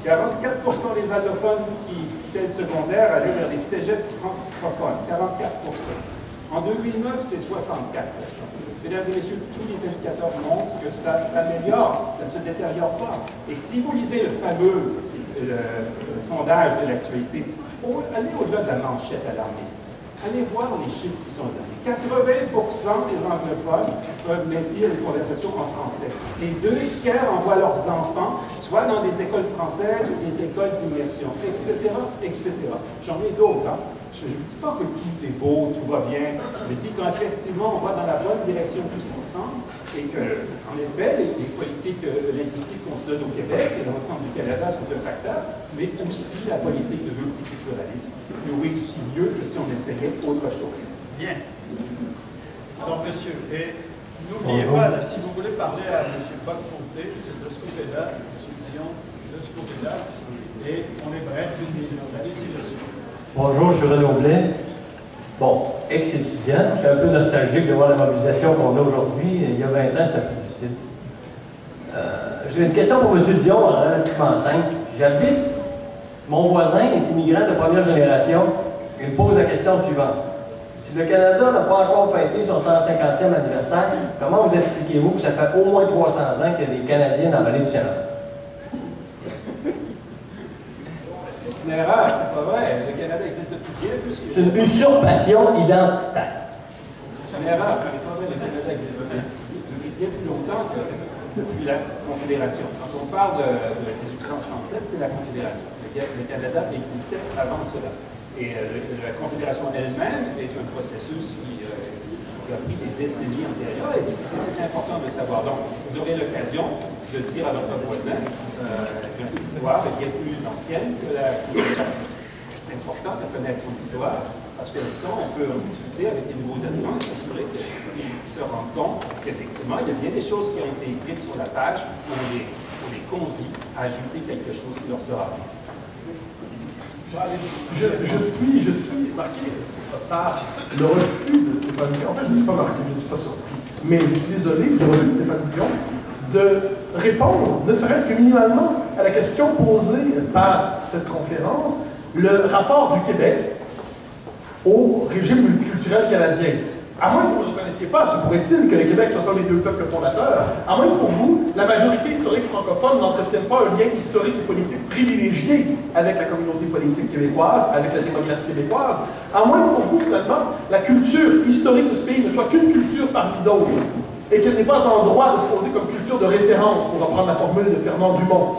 44% des allophones qui quittaient le secondaire allaient vers les cégeps francophones. 44%. En 2009, c'est 64%. Mesdames et messieurs, tous les indicateurs montrent que ça s'améliore, ça ne se détériore pas. Et si vous lisez le fameux sondage de l'actualité, allez au-delà de la manchette alarmiste. Allez voir les chiffres qui sont donnés. 80% des anglophones peuvent maintenir une conversation en français. Les 2 tiers envoient leurs enfants, soit dans des écoles françaises ou des écoles d'immersion, etc., etc. J'en ai d'autres, hein. Je ne dis pas que tout est beau, tout va bien. Je dis qu'effectivement, on va dans la bonne direction tous ensemble et que, en effet, les politiques linguistiques qu'on se donne au Québec et dans l'ensemble du Canada sont un facteur, mais aussi la politique de multiculturalisme nous réussit mieux que si on essayait autre chose. Bien. Donc, monsieur, et n'oubliez pas, là, si vous voulez parler à M. Porte-Côté, c'est de ce côté-là, M. Dion, de ce côté-là, et on est bref, 1 minute. Allez-y, monsieur. Bonjour, je suis Renaud Blais. Bon, ex-étudiant, je suis un peu nostalgique de voir la mobilisation qu'on a aujourd'hui. Il y a 20 ans, c'était plus difficile. J'ai une question pour M. Dion, relativement simple. J'habite, mon voisin est immigrant de première génération. Il me pose la question suivante. Si le Canada n'a pas encore fêté son 150e anniversaire, comment vous expliquez-vous que ça fait au moins 300 ans qu'il y a des Canadiens dans la vallée du Canada? C'est une erreur, c'est pas vrai. Le Canada existe depuis bien plus que... C'est une usurpation identitaire. C'est une erreur, c'est pas vrai. Le Canada existe depuis bien plus longtemps que depuis la Confédération. Quand on parle de 1867, c'est la Confédération. Le Canada existait avant cela. Et la Confédération elle-même est un processus qui a pris des décennies antérieures et c'est important de le savoir. Donc, vous aurez l'occasion de dire à votre voisin une histoire qui est plus ancienne que la Confédération. C'est important de connaître son histoire parce que ça, on peut en discuter avec les nouveaux habitants et s'assurer qu'ils se rendent compte qu'effectivement, il y a bien des choses qui ont été écrites sur la page où on les convie à ajouter quelque chose qui leur sera dit. Je suis marqué par le refus de Stéphane Dion. En fait, je ne suis pas marqué, je ne suis pas surpris. Mais je suis désolé du refus de Stéphane Dion de répondre, ne serait-ce que minimalement, à la question posée par cette conférence, le rapport du Québec au régime multiculturel canadien. À moins que vous ne reconnaissiez pas, se pourrait-il que le Québec soit un des 2 peuples fondateurs, à moins que pour vous, la majorité historique francophone n'entretienne pas un lien historique et politique privilégié avec la communauté politique québécoise, avec la démocratie québécoise, à moins que pour vous, finalement, la culture historique de ce pays ne soit qu'une culture parmi d'autres, et qu'elle n'est pas en droit de se poser comme culture de référence, pour reprendre la formule de Fernand Dumont.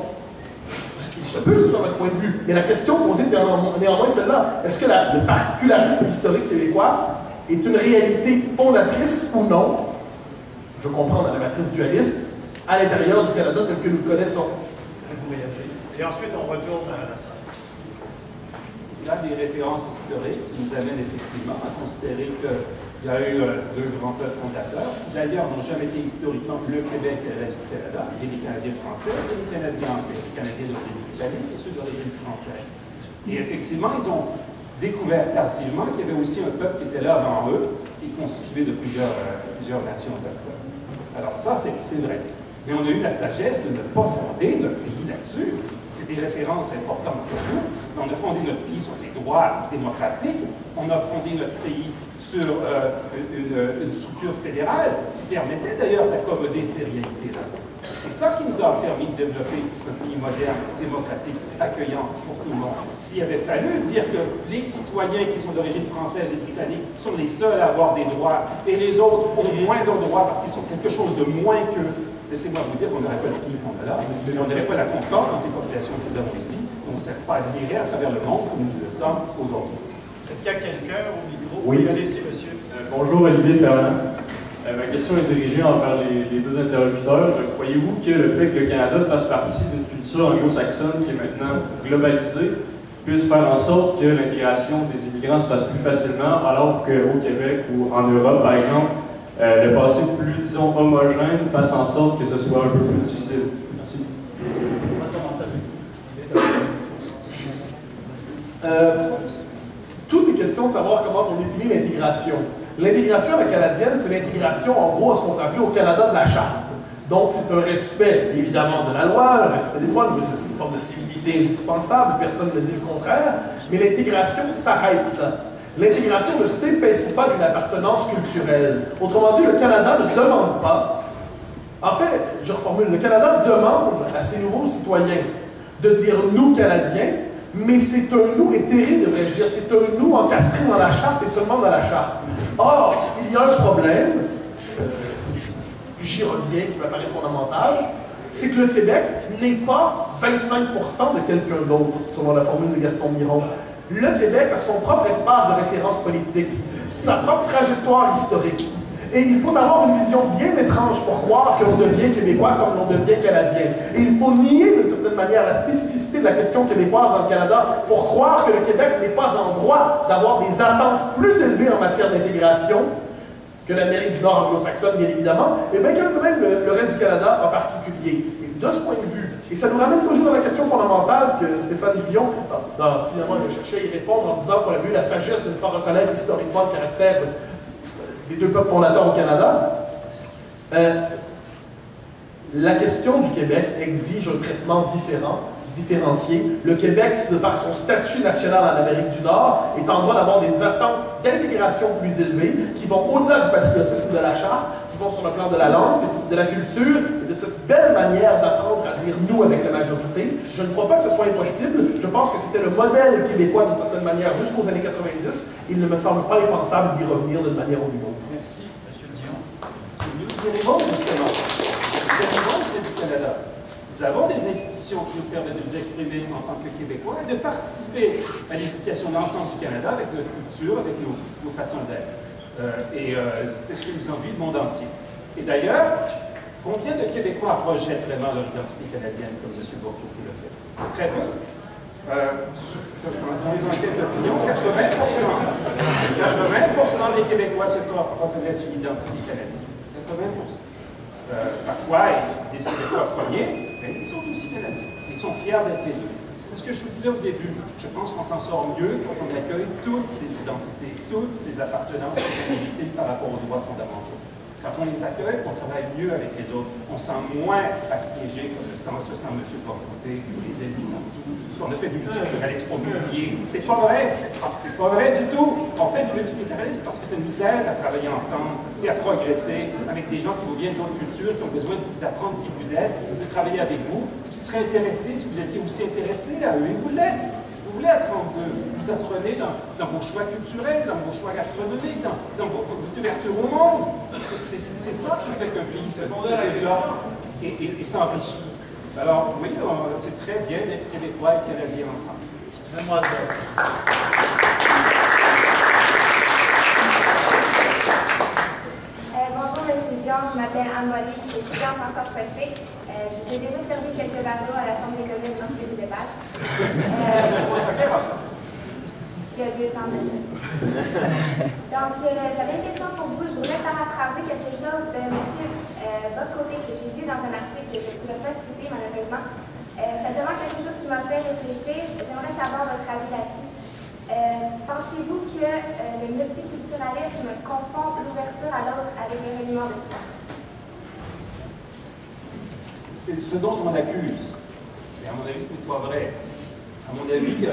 Il se peut que ce soit votre point de vue, mais la question posée néanmoins est celle-là. Est-ce que le particularisme historique québécois est une réalité fondatrice ou non, je comprends dans la matrice dualiste, à l'intérieur du Canada tel que nous le connaissons? Vous réagissez. Et ensuite, on retourne à la salle. Il y a des références historiques qui nous amènent effectivement à considérer qu'il y a eu 2 grands peuples fondateurs, qui d'ailleurs n'ont jamais été historiquement le Québec et le reste du Canada. Il y a des Canadiens français et des Canadiens anglais, les Canadiens d'origine britannique et ceux d'origine française. Et effectivement, ils ont découvert tardivement qu'il y avait aussi un peuple qui était là avant eux, qui est constitué de plusieurs nations autochtones. Alors ça, c'est vrai. Mais on a eu la sagesse de ne pas fonder notre pays là-dessus. C'est des références importantes pour nous. On a fondé notre pays sur ses droits démocratiques. On a fondé notre pays sur une structure fédérale qui permettait d'ailleurs d'accommoder ces réalités-là. C'est ça qui nous a permis de développer un pays moderne, démocratique, accueillant pour tout le monde. S'il avait fallu dire que les citoyens qui sont d'origine française et britannique sont les seuls à avoir des droits et les autres ont moins de droits parce qu'ils sont quelque chose de moins qu'eux, laissez-moi vous dire qu'on n'aurait pas le pays qu'on a là, mais on n'aurait pas la concorde entre les populations que nous avons ici, on ne serait pas admiré à travers le monde comme nous le sommes aujourd'hui. Est-ce qu'il y a quelqu'un au micro? Oui. Allez-y, monsieur. Bonjour, Olivier Ferland. Ma question est dirigée envers les deux interlocuteurs. Croyez-vous que le fait que le Canada fasse partie d'une culture anglo-saxonne qui est maintenant globalisée puisse faire en sorte que l'intégration des immigrants se fasse plus facilement, alors qu'au Québec ou en Europe, par exemple, le passé plus, disons, homogène fasse en sorte que ce soit un peu plus difficile? Merci. On va commencer avec Tout est question de savoir comment on définit l'intégration. L'intégration à la canadienne, c'est l'intégration, en gros, à ce qu'on peut appeler au Canada de la Charte. Donc, c'est un respect, évidemment, de la loi, un respect des droits, une forme de civilité indispensable, personne ne dit le contraire, mais l'intégration s'arrête là. L'intégration ne s'épaissit pas d'une appartenance culturelle. Autrement dit, le Canada ne demande pas, en fait, je reformule, le Canada demande à ses nouveaux citoyens de dire « nous, Canadiens », mais c'est un nous éthéré, devrais-je dire, c'est un nous encastré dans la Charte et seulement dans la Charte. Or, il y a un problème, j'y reviens, qui m'apparaît fondamental, c'est que le Québec n'est pas 25% de quelqu'un d'autre, selon la formule de Gaston Miron. Le Québec a son propre espace de référence politique, sa propre trajectoire historique. Et il faut avoir une vision bien étrange pour croire que l'on devient québécois comme l'on devient canadien. Et il faut nier d'une certaine manière la spécificité de la question québécoise dans le Canada pour croire que le Québec n'est pas en droit d'avoir des attentes plus élevées en matière d'intégration que l'Amérique du Nord anglo-saxonne, bien évidemment, mais même le reste du Canada en particulier. Et de ce point de vue, et ça nous ramène toujours dans la question fondamentale que Stéphane Dion, finalement, il a cherché à y répondre en disant qu'on avait eu la sagesse de ne pas reconnaître historiquement le caractère des deux peuples fondateurs au Canada. La question du Québec exige un traitement différencié. Le Québec, de par son statut national en Amérique du Nord, est en droit d'avoir des attentes d'intégration plus élevées qui vont au-delà du patriotisme de la Charte, qui vont sur le plan de la langue, de la culture et de cette belle manière d'apprendre à dire « nous » avec la majorité. Je ne crois pas que ce soit impossible. Je pense que c'était le modèle québécois d'une certaine manière jusqu'aux années 90. Il ne me semble pas impensable d'y revenir d'une manière ou d'une autre. Merci, M. Dion. Nous y arrivons justement. Nous arrivons au sein du Canada. Nous avons des institutions qui nous permettent de nous exprimer en tant que Québécois et de participer à l'édification de l'ensemble du Canada avec notre culture, avec nos façons d'être. C'est ce que nous envie le monde entier. Et d'ailleurs, combien de Québécois projettent vraiment leur identité canadienne comme M. Bourgault le fait? Très peu. Dans les enquêtes d'opinion, 80%. 80% des Québécois se reconnaissent une identité canadienne. 80%. Parfois, ils décident d'être pas premiers, mais ils sont aussi canadiens. Ils sont fiers d'être les deux. C'est ce que je vous disais au début. Je pense qu'on s'en sort mieux quand on accueille toutes ces identités, toutes ces appartenances qui sont légitimes par rapport aux droits fondamentaux. Quand on les accueille, on travaille mieux avec les autres. On sent moins assiégé comme se sent M. Porte-Côté, les élus, on a fait du multiculturalisme pour nous oublier. C'est pas vrai, c'est pas vrai du tout. On fait du multiculturalisme parce que ça nous aide à travailler ensemble et à progresser avec des gens qui vous viennent d'autres cultures, qui ont besoin d'apprendre qui vous êtes, de travailler avec vous, qui seraient intéressés si vous étiez aussi intéressés à eux. Et vous l'êtes. Vous voulez apprendre d'eux. Vous apprenez dans vos choix culturels, dans vos choix gastronomiques, dans votre ouverture au monde. C'est ça qui fait qu'un pays se développe et s'enrichit. Alors, vous voyez, c'est très bien d'être Québécois et Canadiens ensemble. Mademoiselle. Bonjour, M. Dion. Je m'appelle Anne-Molly. Je suis étudiante en sciences politiques. Je vous ai déjà servi quelques verres d'eau à la Chambre des communes dans ce que j'ai des pages. Il y a 2 ans de ça. Donc, j'avais une question pour vous. Je voudrais paraphraser quelque chose de M. Bock-Côté que j'ai vu dans un article que je ne pouvais pas citer malheureusement. C'est vraiment quelque chose qui m'a fait réfléchir. J'aimerais savoir votre avis là-dessus. Pendant pensez-vous que le multiculturalisme confond l'ouverture à l'autre avec le reniement de soi? C'est ce dont on l'accuse. Et à mon avis, ce n'est pas vrai. À mon avis,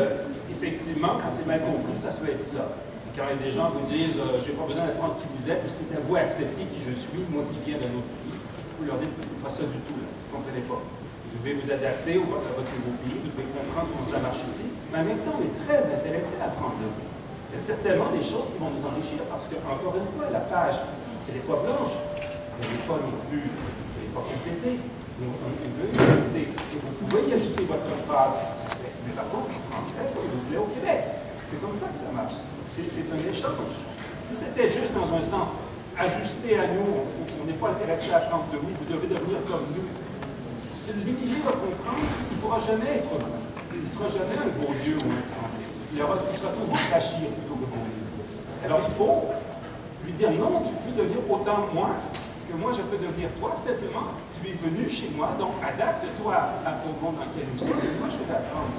effectivement, quand c'est mal compris, ça peut être ça. Et quand des gens vous disent j'ai pas besoin d'apprendre qui vous êtes, c'est à vous accepter qui je suis, moi qui viens d'un autre pays, vous leur dites que c'est pas ça du tout. Là. Vous ne comprenez pas. Vous devez vous adapter à votre nouveau pays, vous devez comprendre comment ça marche ici. Mais en même temps, on est très intéressé à apprendre de vous. Il y a certainement des choses qui vont nous enrichir parce que, encore une fois, la page, elle n'est pas blanche, elle n'est pas non plus, elle n'est pas complétée. Mais on veut y ajouter. Et vous pouvez y ajouter votre phrase. Mais par contre, en français, s'il vous plaît, au Québec. C'est comme ça que ça marche. C'est un échange. Si c'était juste dans un sens ajusté à nous, on n'est pas intéressé à apprendre de vous, vous devez devenir comme nous. L'immigré va comprendre, il ne pourra jamais être bon. Il ne sera jamais un beau Dieu ou un grand Dieu. Il sera toujours fâché plutôt que beau Dieu. Alors il faut lui dire non, tu peux devenir autant moi que moi je peux devenir toi, simplement tu es venu chez moi, donc adapte-toi au monde dans lequel nous sommes, et moi je vais apprendre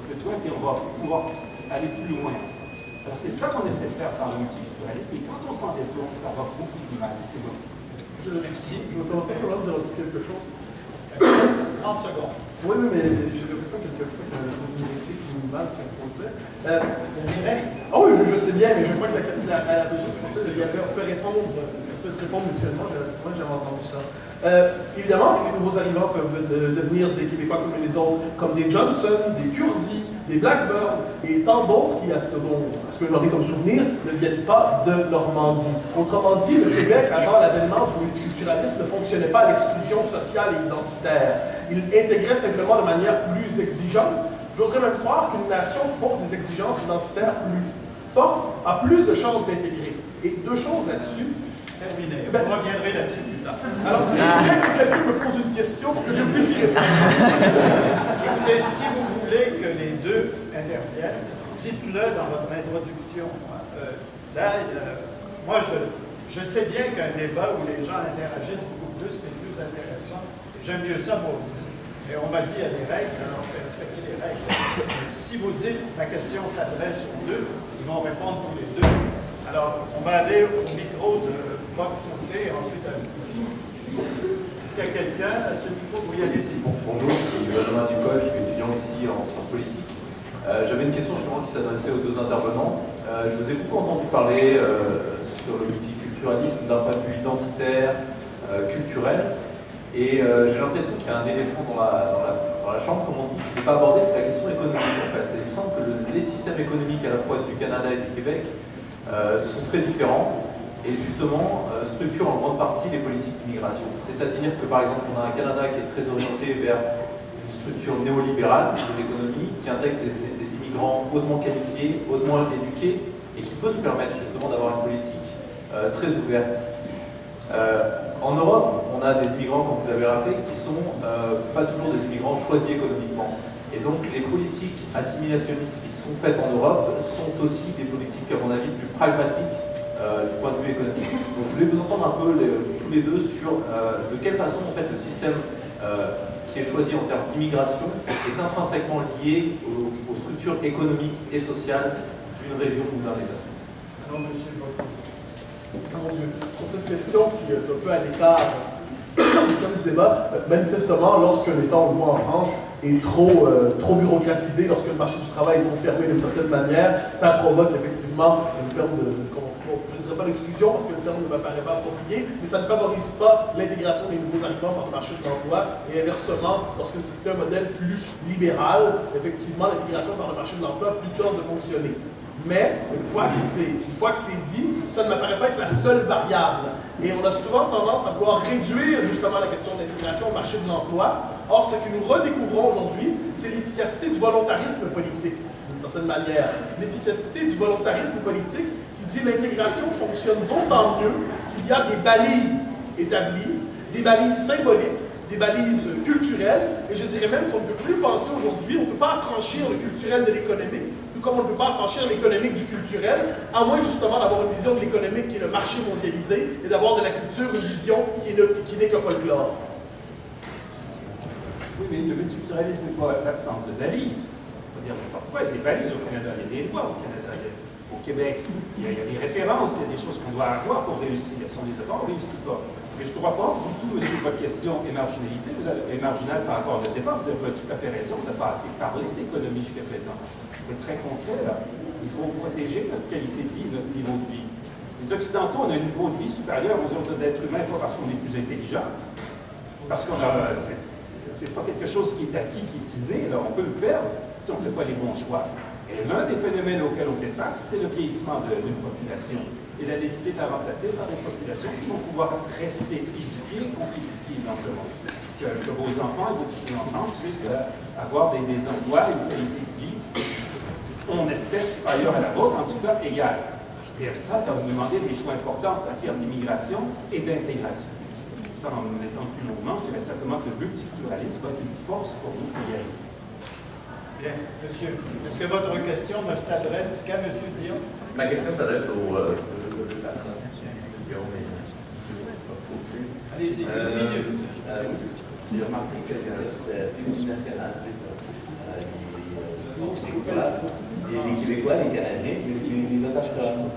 de toi, et on va pouvoir aller plus loin ensemble. Alors c'est ça qu'on essaie de faire par le multiculturalisme, et quand on s'en détourne, ça va beaucoup plus mal, c'est bon. Je le remercie. Je vais commencer seulement dire quelque chose. 30 secondes. Oui, mais j'ai l'impression quelquefois que la communauté minimale s'imposait. Ah oui, je sais bien, mais je crois que la position française, il y avait, on fait se répondre mutuellement, moi j'avais entendu ça. Évidemment que les nouveaux arrivants peuvent devenir des Québécois comme les autres, comme des Johnson, des Curzi, des Blackburn et tant d'autres qui, à ce que j'en ai comme souvenir, ne viennent pas de Normandie. Autrement dit, le Québec, avant l'avènement du multiculturalisme, ne fonctionnait pas à l'exclusion sociale et identitaire. Il intégrait simplement de manière plus exigeante. J'oserais même croire qu'une nation qui pose des exigences identitaires plus fortes a plus de chances d'intégrer. Et deux choses là-dessus. Terminé. Vous reviendrez là-dessus plus tard. Alors, c'est bien que quelqu'un me pose une question pour que je puisse y répondre. Écoutez, si vous voulez que les deux interviennent, dites-le dans votre introduction. Moi, je sais bien qu'un débat où les gens interagissent beaucoup plus, c'est plus intéressant. J'aime mieux ça, moi aussi. Et on m'a dit, il y a des règles, alors je vais respecter les règles. Si vous dites, ma question s'adresse aux deux, ils vont répondre tous les deux. Alors, on va aller au micro de Bob Côté et ensuite à vous. Est-ce qu'il y a quelqu'un à ce micro? Oui, allez-y. Bonjour, je suis Benjamin Ducol, je suis étudiant ici en sciences politiques. J'avais une question justement qui s'adressait aux deux intervenants. Je vous ai beaucoup entendu parler sur le multiculturalisme d'un point de vue identitaire, culturel, et j'ai l'impression qu'il y a un éléphant dans la chambre, comme on dit, qui n'est pas abordé, c'est la question économique en fait. Et il me semble que les systèmes économiques à la fois du Canada et du Québec sont très différents et justement structurent en grande partie les politiques d'immigration. C'est-à-dire que par exemple on a un Canada qui est très orienté vers une structure néolibérale de l'économie qui intègre des immigrants hautement qualifiés, hautement éduqués et qui peut se permettre justement d'avoir une politique très ouverte. En Europe, on a des immigrants, comme vous l'avez rappelé, qui ne sont pas toujours des immigrants choisis économiquement. Et donc les politiques assimilationnistes qui sont faites en Europe sont aussi des politiques, à mon avis, plus pragmatiques du point de vue économique. Donc je voulais vous entendre un peu tous les deux sur de quelle façon en fait, le système qui est choisi en termes d'immigration est intrinsèquement lié aux structures économiques et sociales d'une région ou d'un État. Sur cette question qui est un peu à l'écart du débat, manifestement, lorsque l'État, on le voit en France, est trop bureaucratisé, lorsque le marché du travail est trop fermé d'une certaine manière, ça provoque effectivement une forme de, je ne dirais pas d'exclusion parce que le terme ne m'apparaît pas approprié, mais ça ne favorise pas l'intégration des nouveaux arrivants par le marché de l'emploi, et inversement, lorsque c'est un modèle plus libéral, effectivement, l'intégration par le marché de l'emploi a plus de chances de fonctionner. Mais, une fois que c'est dit, ça ne m'apparaît pas être la seule variable. Et on a souvent tendance à vouloir réduire justement la question de l'intégration au marché de l'emploi. Or, ce que nous redécouvrons aujourd'hui, c'est l'efficacité du volontarisme politique, d'une certaine manière. L'efficacité du volontarisme politique qui dit l'intégration fonctionne d'autant mieux qu'il y a des balises établies, des balises symboliques, des balises culturelles, et je dirais même qu'on ne peut plus penser aujourd'hui, on ne peut pas affranchir le culturel de l'économique, tout comme on ne peut pas affranchir l'économique du culturel, à moins justement d'avoir une vision de l'économique qui est le marché mondialisé, et d'avoir de la culture une vision qui n'est que folklore. Oui, mais le multiculturalisme n'est pas l'absence de balises. On peut dire n'importe quoi, il y a des balises au Canada, il y a des lois au Canada, il Au Québec, il y a des références, il y a des choses qu'on doit avoir pour réussir. Si on les a pas, on ne réussit pas. Mais je ne crois pas du tout, monsieur, votre question est marginalisée, est marginale par rapport au départ. Vous avez tout à fait raison, on n'a pas assez parlé d'économie jusqu'à présent. C'est très concret, là. Il faut protéger notre qualité de vie, notre niveau de vie. Les Occidentaux, on a un niveau de vie supérieur aux autres êtres humains, pas parce qu'on est plus intelligent, parce qu'on a... C'est pas quelque chose qui est acquis, qui est inné, là. On peut le perdre si on ne fait pas les bons choix. Et l'un des phénomènes auxquels on fait face, c'est le vieillissement d'une population. Et la nécessité de la remplacer par des populations qui vont pouvoir rester éduquées et compétitives dans ce monde. Que vos enfants et vos petits-enfants puissent avoir des emplois et une qualité de vie, on espère, supérieure à la vôtre, en tout cas égale. Et ça va vous demander des choix importants en matière d'immigration et d'intégration. Ça, en mettant plus longuement, je dirais simplement que le multiculturalisme va être une force pour nous pour y arriver. Bien, monsieur, est-ce que votre question ne s'adresse qu'à M. Dion? Ma question s'adresse au patron. Allez-y, une minute. J'ai remarqué que le film national, les Québécois, les Canadiens, les autochtones.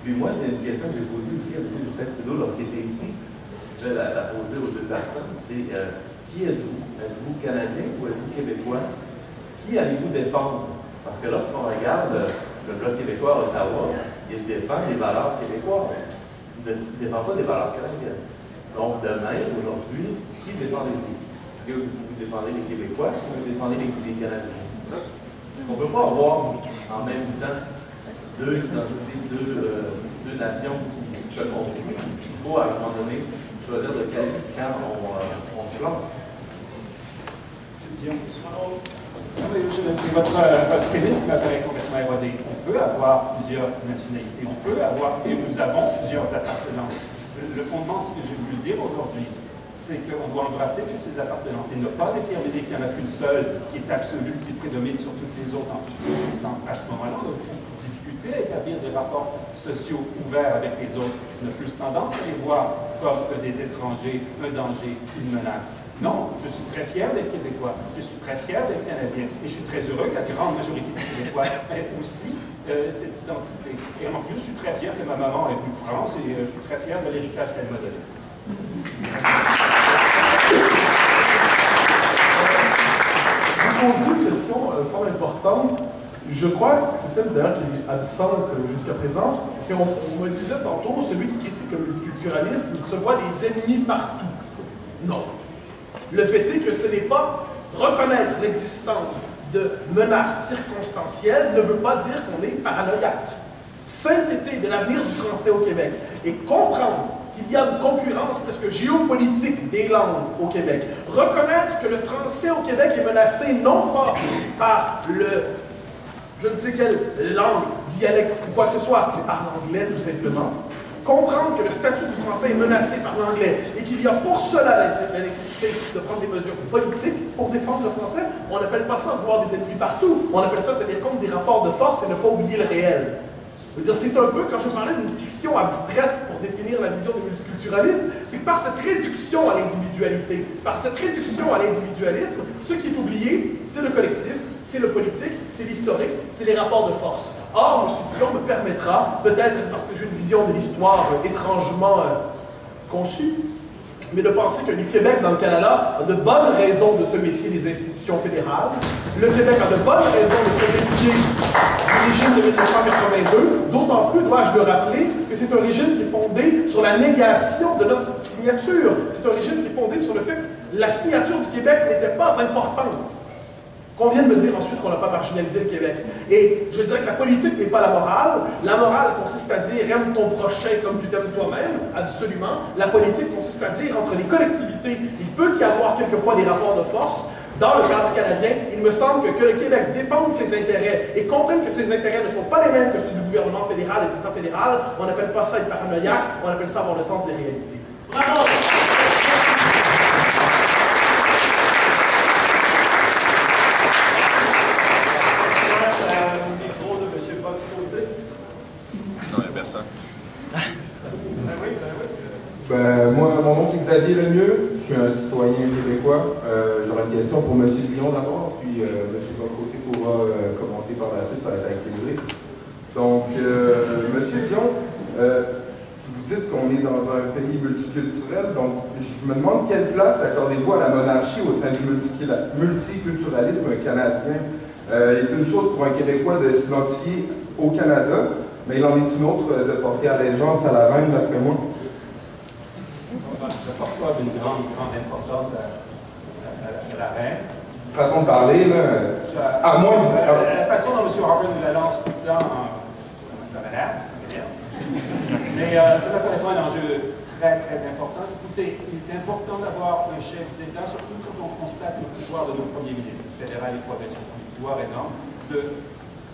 Puis moi, c'est une question que j'ai posée aussi à M. Justin Trudeau lorsqu'il était ici. Je vais la poser aux deux personnes. C'est qui êtes-vous? Êtes-vous Canadien ou êtes-vous Québécois? Qui allez-vous défendre? Parce que lorsqu'on regarde le Bloc québécois à Ottawa, il défend les valeurs québécoises. Il ne défend pas des valeurs canadiennes. Donc, demain, aujourd'hui, qui défendez-vous? Est-ce que vous défendez les Québécois ou vous défendez les Canadiens? On ne peut pas avoir en même temps deux identités, deux nations qui se construisent. Il faut à un moment donné choisir de quel camp on se lance. Votre prémisse m'apparaît complètement érodée. On peut avoir plusieurs nationalités, on peut avoir, et nous avons plusieurs appartenances. Le fondement, ce que j'ai voulu dire aujourd'hui, c'est qu'on doit embrasser toutes ces appartenances et ne pas déterminer qu'il n'y en a qu'une seule qui est absolue, qui prédomine sur toutes les autres en toutes circonstances. À ce moment-là, on a beaucoup de difficulté à établir des rapports sociaux ouverts avec les autres. On a plus tendance à les voir comme des étrangers, un danger, une menace. Non, je suis très fier d'être québécois, je suis très fier d'être canadien, et je suis très heureux que la grande majorité des Québécois ait aussi cette identité. Et en plus, je suis très fier que ma maman est venue de France, et je suis très fier de l'héritage qu'elle m'a donné. Vous posez une question fort importante. Je crois que c'est celle d'ailleurs qui est absente jusqu'à présent. C'est on me disait tantôt, celui qui critique le multiculturalisme se voit des ennemis partout. Non. Le fait est que ce n'est pas reconnaître l'existence de menaces circonstancielles ne veut pas dire qu'on est paranoïaque. S'inquiéter de l'avenir du français au Québec et comprendre qu'il y a une concurrence presque géopolitique des langues au Québec. Reconnaître que le français au Québec est menacé non pas par je ne sais quelle langue, dialecte ou quoi que ce soit, mais par l'anglais tout simplement. Comprendre que le statut du français est menacé par l'anglais et qu'il y a pour cela la nécessité de prendre des mesures politiques pour défendre le français, on n'appelle pas ça se voir des ennemis partout. On appelle ça tenir compte des rapports de force et ne pas oublier le réel. C'est un peu, quand je parlais d'une fiction abstraite pour définir la vision du multiculturalisme, c'est par cette réduction à l'individualité, par cette réduction à l'individualisme, ce qui est oublié, c'est le collectif, c'est le politique, c'est l'historique, c'est les rapports de force. Or, M. Dion me permettra, peut-être est-ce parce que j'ai une vision de l'histoire étrangement conçue, mais de penser que le Québec, dans le Canada, a de bonnes raisons de se méfier des institutions fédérales. Le Québec a de bonnes raisons de se méfier du régime de 1982. D'autant plus, dois-je le rappeler, que c'est un régime qui est fondé sur la négation de notre signature. C'est un régime qui est fondé sur le fait que la signature du Québec n'était pas importante. Qu'on vient de me dire ensuite qu'on n'a pas marginalisé le Québec. Et je dirais que la politique n'est pas la morale. La morale consiste à dire « aime ton prochain comme tu t'aimes toi-même », absolument. La politique consiste à dire entre les collectivités, il peut y avoir quelquefois des rapports de force. Dans le cadre canadien, il me semble que le Québec défende ses intérêts et comprenne que ses intérêts ne sont pas les mêmes que ceux du gouvernement fédéral et de l'État fédéral. On n'appelle pas ça être paranoïaque, on appelle ça avoir le sens des réalités. Bravo! Non, il n'y a personne. Ben, moi, mon nom c'est Xavier Lemieux. je suis un citoyen québécois. J'aurais une question pour M. Dion d'abord, puis M. Bock-Côté pourra commenter par la suite, ça va être avec plaisir. Donc, M. Dion, vous dites qu'on est dans un pays multiculturel, donc je me demande quelle place accordez-vous à la monarchie au sein du multiculturalisme canadien. Il est une chose pour un Québécois de s'identifier au Canada, mais il en est une autre de porter allégeance à la reine, d'après moi. Je porte pas une grande importance à la reine. Façon de parler, là, à moins de... La façon dont M. Harvard la lance tout le temps, ça m'énerve. Mais ça me paraît pas un enjeu très important. Écoutez, il est important d'avoir un chef d'État, surtout quand on constate le pouvoir de nos premiers ministres, fédéral et provinciaux, le pouvoir énorme,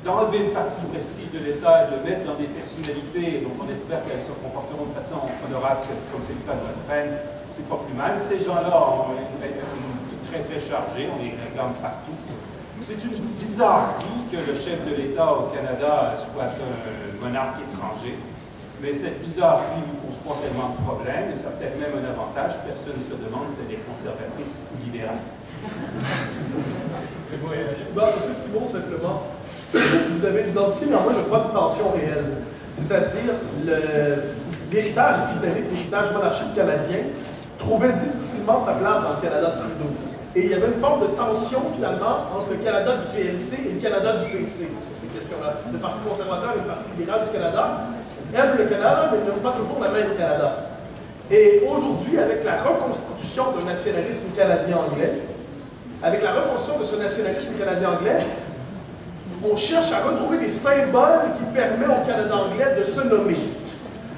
d'enlever une partie du prestige de l'État et de le mettre dans des personnalités dont on espère qu'elles se comporteront de façon honorable, comme c'est le cas de notre reine. C'est pas plus mal. Ces gens-là ont une vie très chargée, on les réclame partout. C'est une bizarrerie que le chef de l'État au Canada soit un monarque étranger, mais cette bizarrerie ne pose pas tellement de problèmes, et ça a peut-être même un avantage. Personne ne se demande si elle est conservatrice ou libérale. Un petit mot simplement. Vous avez identifié, mais moi je crois, une tension réelle. C'est-à-dire, l'héritage britannique, l'héritage monarchique canadien, trouvait difficilement sa place dans le Canada de Trudeau. Et il y avait une forme de tension, finalement, entre le Canada du PLC et le Canada du PC sur ces questions-là. Le Parti conservateur et le Parti libéral du Canada aiment le Canada, mais n'ont pas toujours la main au Canada. Et aujourd'hui, avec la reconstitution d'un nationalisme canadien-anglais, avec la reconstruction de ce nationalisme canadien-anglais, on cherche à retrouver des symboles qui permettent au Canada anglais de se nommer.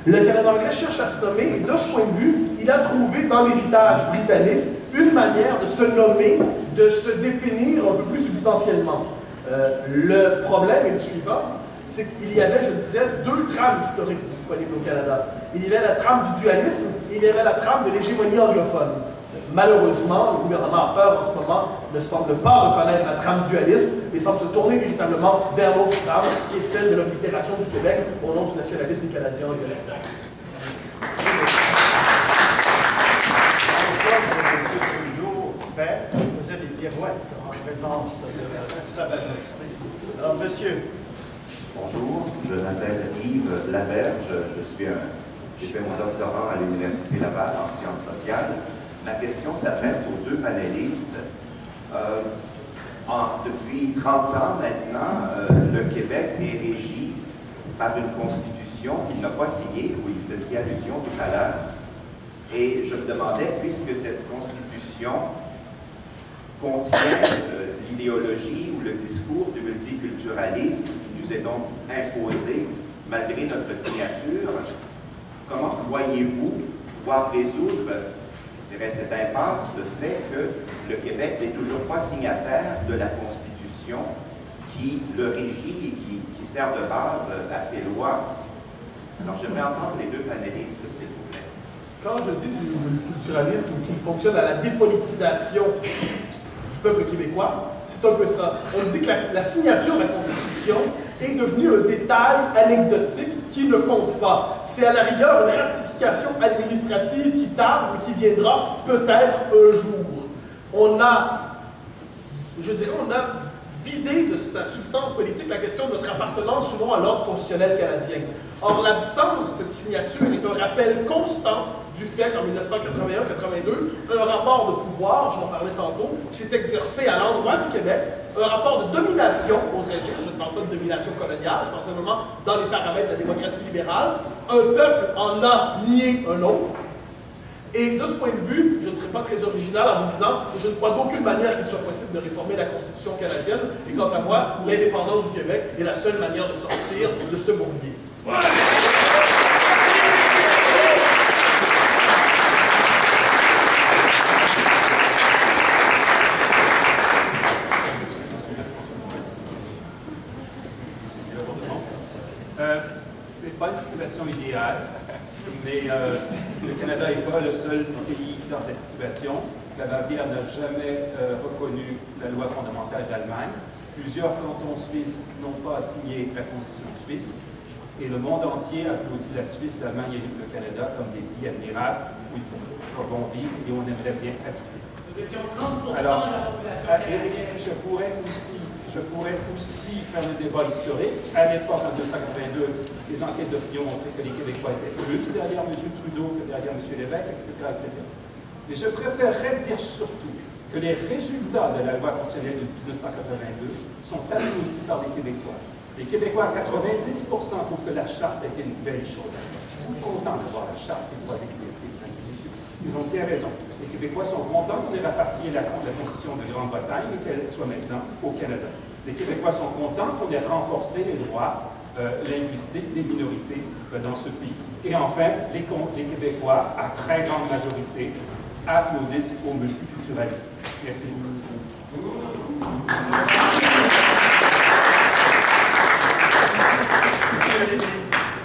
Le Canada anglais cherche à se nommer, et de ce point de vue, il a trouvé dans l'héritage britannique une manière de se nommer, de se définir un peu plus substantiellement. Le problème est le suivant, c'est qu'il y avait, je le disais, deux trames historiques disponibles au Canada. Il y avait la trame du dualisme et il y avait la trame de l'hégémonie anglophone. Malheureusement, le gouvernement Harper en ce moment ne semble pas reconnaître la trame dualiste, mais semble se tourner véritablement vers l'autre trame, qui est celle de l'oblitération du Québec au nom du nationalisme canadien et de l'État. Faisait des pirouettes en présence de Sa Majesté. Alors, monsieur. Bonjour, je m'appelle Yves Laberge. J'ai fait mon doctorat à l'Université Laval en sciences sociales. Ma question s'adresse aux deux panélistes. Depuis 30 ans maintenant, le Québec est régi par une constitution qu'il n'a pas signée, où il faisait allusion tout à l'heure. Et je me demandais, puisque cette constitution contient l'idéologie ou le discours du multiculturalisme qui nous est donc imposé malgré notre signature, comment croyez-vous pouvoir résoudre, je dirais, cette impasse, le fait que le Québec n'est toujours pas signataire de la Constitution qui le régit et qui sert de base à ses lois? Alors, j'aimerais entendre les deux panélistes, s'il vous plaît. Quand je dis du multiculturalisme qui fonctionne à la dépolitisation du peuple québécois, c'est un peu ça. On dit que la signature de la Constitution est devenue un détail anecdotique qui ne compte pas. C'est à la rigueur une ratification administrative qui tarde, mais qui viendra peut-être un jour. On a vidé de sa substance politique la question de notre appartenance ou non à l'ordre constitutionnel canadien. Or, l'absence de cette signature est un rappel constant du fait qu'en 1981-82, un rapport de pouvoir, j'en parlais tantôt, s'est exercé à l'endroit du Québec, un rapport de domination, oserais-je dire, je ne parle pas de domination coloniale, je parle simplement dans les paramètres de la démocratie libérale. Un peuple en a nié un autre. Et de ce point de vue, je ne serai pas très original en vous disant que je ne crois d'aucune manière qu'il soit possible de réformer la Constitution canadienne. Et quant à moi, l'indépendance du Québec est la seule manière de sortir de ce bourbier. Voilà. C'est pas une situation idéale, mais le Canada n'est pas le seul pays dans cette situation. La Bavière n'a jamais reconnu la loi fondamentale d'Allemagne. Plusieurs cantons suisses n'ont pas signé la Constitution suisse. Et le monde entier applaudit la Suisse, l'Allemagne et le Canada comme des pays admirables où il faut bon vivre et où on aimerait bien habiter. Nous étions 30% Alors, de la population. je pourrais aussi faire le débat historique. À l'époque, en 1982, les enquêtes d'opinion montraient que les Québécois étaient plus derrière M. Trudeau que derrière M. Lévesque, etc., etc. Mais je préférerais dire surtout que les résultats de la loi constitutionnelle de 1982 sont applaudis par les Québécois. Les Québécois, à 90%, trouvent que la Charte était une belle chose. Ils sont contents de voir la Charte des droits et libertés, mesdames et messieurs. Ils ont bien raison. Les Québécois sont contents qu'on ait rapatrié la Constitution de Grande-Bretagne et qu'elle soit maintenant au Canada. Les Québécois sont contents qu'on ait renforcé les droits linguistiques des minorités dans ce pays. Et enfin, les Québécois, à très grande majorité, applaudissent au multiculturalisme. Merci beaucoup.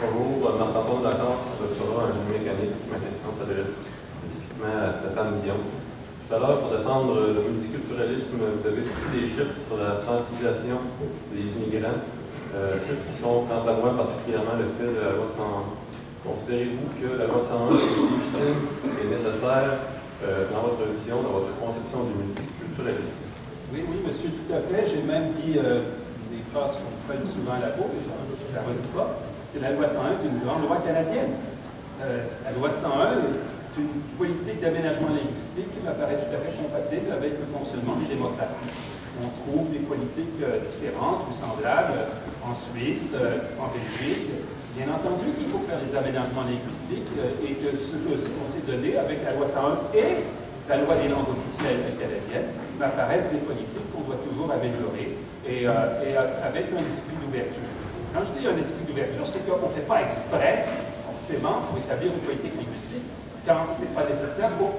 Bonjour, Marc-Antoine Lacan, doctorat en génie mécanique. Ma question s'adresse spécifiquement à Stéphane Dion. Tout à l'heure, pour défendre le multiculturalisme, vous avez cité des chiffres sur la francisation des immigrants, chiffres qui sont, quant à moi, particulièrement le fait de la loi 101. Considérez-vous que la loi 101 est légitime et nécessaire dans votre vision, dans votre conception du multiculturalisme? Oui, monsieur, tout à fait. J'ai même dit des phrases qu'on prenne souvent à la peau, mais je ne la redis pas, que la loi 101 est une grande loi canadienne. La loi 101 est une politique d'aménagement linguistique qui m'apparaît tout à fait compatible avec le fonctionnement des démocraties. On trouve des politiques différentes ou semblables en Suisse, en Belgique. Bien entendu qu'il faut faire des aménagements linguistiques et que ce qu'on s'est donné avec la loi 101 et la loi des langues officielles canadiennes m'apparaissent des politiques qu'on doit toujours améliorer et avec un esprit d'ouverture. Quand je dis un esprit d'ouverture, c'est qu'on ne fait pas exprès, forcément, pour établir une politique linguistique quand ce n'est pas nécessaire pour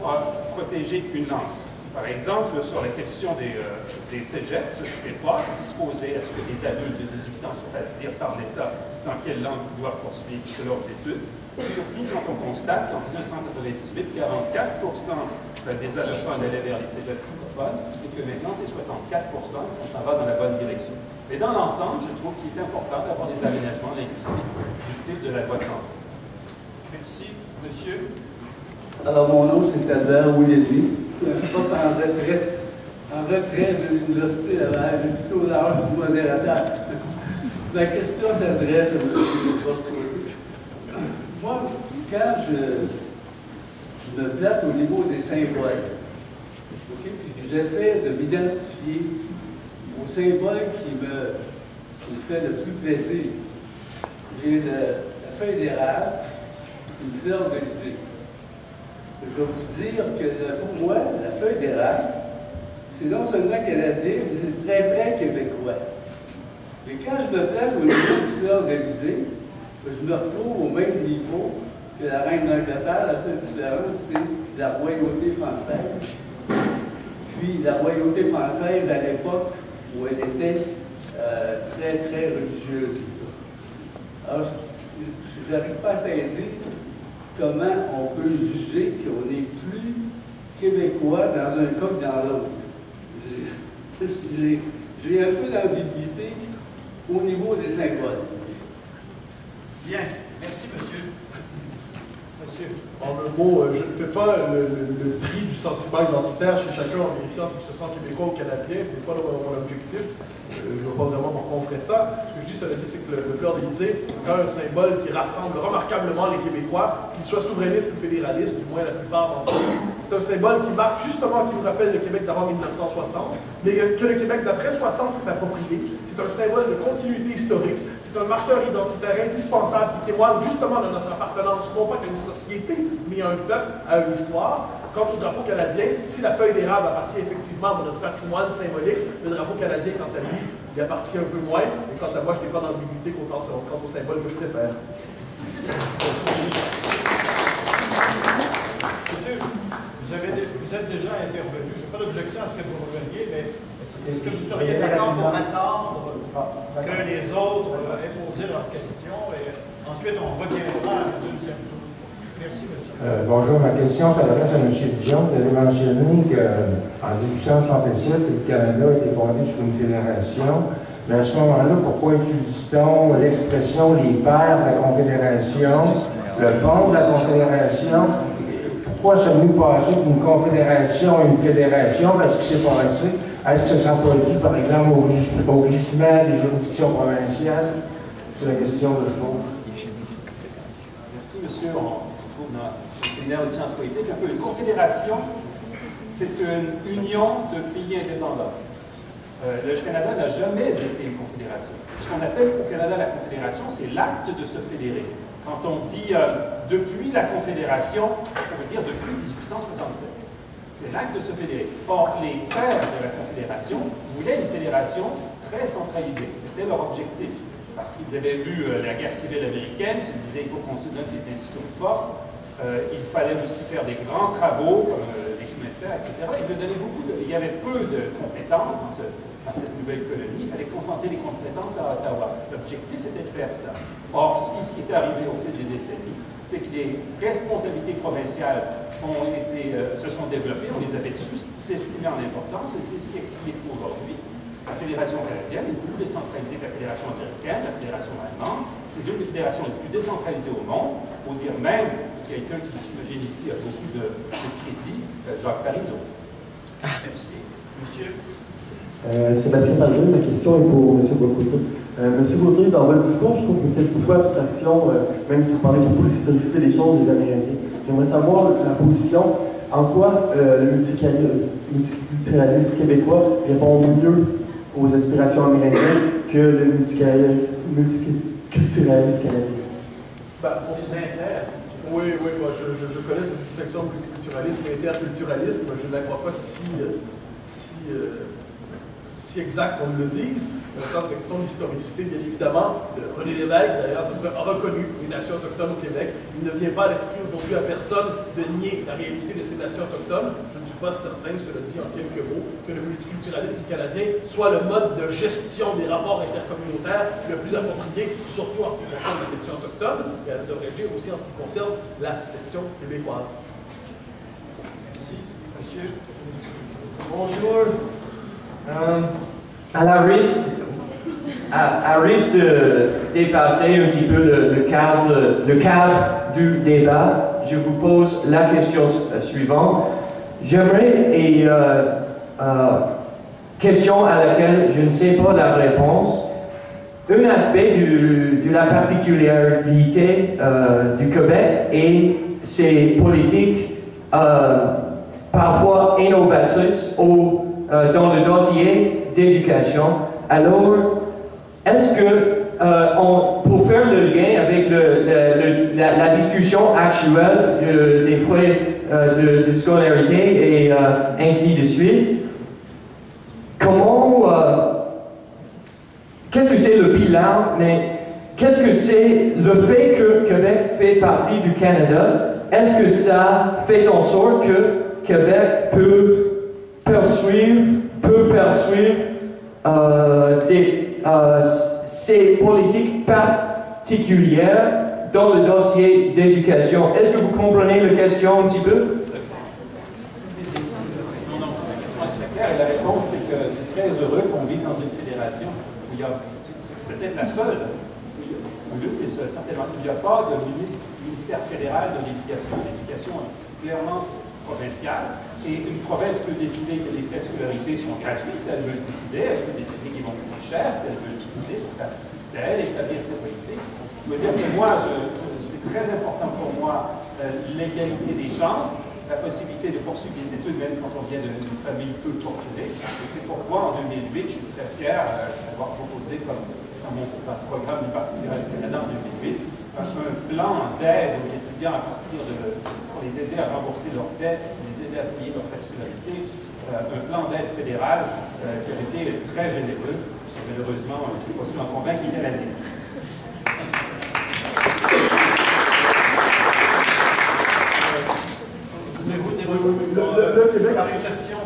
protéger une langue. Par exemple, sur la question des cégeps, je ne suis pas disposé à ce que les adultes de 18 ans se fassent dire par l'État dans quelle langue ils doivent poursuivre leurs études, surtout quand on constate qu'en 1998, 44% des allophones allaient vers les cégeps francophones et que maintenant c'est 64%, on s'en va dans la bonne direction. Mais dans l'ensemble, je trouve qu'il est important d'avoir des aménagements linguistiques du type de la loi 101. Merci, monsieur. Alors, mon nom, c'est Albert Oulielli. Je suis un prof en retraite de l'université Laval, plutôt l'âge du modérateur. Ma question s'adresse à M. Bocoté. Moi, quand je me place au niveau des symboles, puis que j'essaie de m'identifier au symbole qui me fait le plus plaisir, j'ai la feuille d'érable, une fleur d'Élysée. Je vais vous dire que pour moi, la feuille d'érable, c'est non seulement canadien, mais c'est très, très québécois. Mais quand je me place au niveau du fleur d'Élysée, je me retrouve au même niveau que la reine d'Angleterre. La seule différence, c'est la royauté française. Puis la royauté française à l'époque où elle était très, très religieuse. Alors, je n'arrive pas à saisir comment on peut juger qu'on est plus québécois dans un cas que dans l'autre. J'ai un peu d'ambiguïté au niveau des symboles. Bien. Merci, monsieur. Monsieur. En un mot, je ne fais pas le tri du sentiment identitaire chez chacun en vérifiant s'il se sent québécois ou canadien. Ce n'est pas mon objectif. Je ne veux pas vraiment pourquoi on ferait ça. Ce que je dis, cela dit, c'est que le fleur d'Élysée est un symbole qui rassemble remarquablement les Québécois, qu'ils soient souverainistes ou fédéralistes, du moins la plupart d'entre eux. C'est un symbole qui marque justement, qui nous rappelle le Québec d'avant 1960, mais que le Québec d'après 60 s'est approprié. C'est un symbole de continuité historique. C'est un marqueur identitaire indispensable qui témoigne justement de notre appartenance, non pas qu'à une société, mais à un peuple, à une histoire. Quant au drapeau canadien, si la feuille d'érable appartient effectivement à notre patrimoine symbolique, le drapeau canadien, quant à lui, il appartient un peu moins. Et quant à moi, je n'ai pas d'ambiguïté quant au symbole que je préfère. Monsieur, vous êtes déjà intervenu. Je n'ai pas d'objection à ce que vous reveniez, mais est-ce que vous seriez d'accord pour attendre que les autres aient posé leurs questions et ensuite on reviendra à la deuxième tour? Merci, monsieur. Bonjour, ma question s'adresse à M. Dion. Vous avez mentionné qu'en 1867, le Canada a été fondé sur une fédération. Mais à ce moment-là, pourquoi utilise-t-on l'expression « les pères de la Confédération », le pont de la Confédération? Pourquoi sommes-nous passés d'une confédération à une fédération? Parce qu'il s'est passé. Est-ce que ça ne sera pas dû, par exemple, au glissement des juridictions provinciales? C'est la question que je pose. Merci, monsieur. On se trouve dans le séminaire de sciences politiques. Un peu une confédération, c'est une union de pays indépendants. Le Canada n'a jamais été une confédération. Ce qu'on appelle au Canada la confédération, c'est l'acte de se fédérer. Quand on dit depuis la confédération, on veut dire depuis 1867. C'est l'acte de se fédérer. Or, les pères de la confédération voulaient une fédération très centralisée. C'était leur objectif. Parce qu'ils avaient vu la guerre civile américaine, ils se disaient qu'il faut qu'on se donne des institutions fortes. Il fallait aussi faire des grands travaux, comme les chemins de fer, etc. Il y avait peu de compétences dans cette nouvelle colonie. Il fallait concentrer les compétences à Ottawa. L'objectif était de faire ça. Or, ce qui est arrivé au fil des décennies, c'est que les responsabilités provinciales se sont développées. On les avait sous-estimées en importance, et c'est ce qui explique aujourd'hui la Fédération canadienne est plus décentralisée que la Fédération américaine, la Fédération allemande. C'est l'une des fédérations les plus décentralisées au monde, pour dire même quelqu'un qui, j'imagine ici, a beaucoup de crédit, Jacques Parizeau. Merci. Monsieur? Sébastien Parizeau, ma question est pour M. Bocoté. M. Bocoté, dans votre discours, je trouve que vous faites beaucoup d'abstraction, même si vous parlez beaucoup de l'historicité des choses des Amérindiens. J'aimerais savoir la position, en quoi le multiculturalisme québécois répond mieux aux aspirations amérindiennes que le multiculturalisme canadien. Oui, moi, je connais cette distinction de multiculturalisme et interculturalisme. Je ne la crois pas si exact qu'on le dise. Quand la question de l'historicité, bien évidemment, René Lévesque, d'ailleurs, a reconnu les nations autochtones au Québec. Il ne vient pas à l'esprit aujourd'hui à personne de nier la réalité de ces nations autochtones. Je ne suis pas certain, cela dit en quelques mots, que le multiculturalisme canadien soit le mode de gestion des rapports intercommunautaires le plus approprié, surtout en ce qui concerne la question autochtone, et elle devrait agir aussi en ce qui concerne la question québécoise. Merci. Monsieur? Bonjour. À risque de dépasser un petit peu le cadre du débat, je vous pose la question suivante. J'aimerais, question à laquelle je ne sais pas la réponse, un aspect de la particularité du Québec et ses politiques parfois innovatrices dans le dossier d'éducation. Alors, est-ce que, pour faire le lien avec la discussion actuelle des frais de scolarité et ainsi de suite, qu'est-ce que c'est le bilan, mais qu'est-ce que c'est le fait que Québec fait partie du Canada? Est-ce que ça fait en sorte que Québec peut poursuivre ces politiques particulières dans le dossier d'éducation? Est-ce que vous comprenez la question un petit peu? Non, la question est très claire et la réponse c'est que je suis très heureux qu'on vive dans une fédération où c'est peut-être la seule, ou l'une des seules, certainement, il n'y a pas de ministère fédéral de l'éducation. L'éducation est clairement provinciale. Et une province peut décider que les frais de scolarité sont gratuits, si elle veut le décider. Elle peut décider qu'ils vont coûter cher, si elle veut le décider. C'est à elle d'établir ses politiques. Je veux dire que moi, c'est très important pour moi l'égalité des chances, la possibilité de poursuivre des études, même quand on vient d'une famille peu fortunée. Et c'est pourquoi, en 2008, je suis très fier d'avoir proposé, comme dans mon programme du Parti libéral du Canada en 2008, un plan d'aide aux étudiants à partir pour les aider à rembourser leurs dettes, les aider à payer leurs frais de scolarité, un plan d'aide fédéral qui a été très généreux. Malheureusement, je n'ai pas su en convaincre les Canadiens. Le Québec, par exception,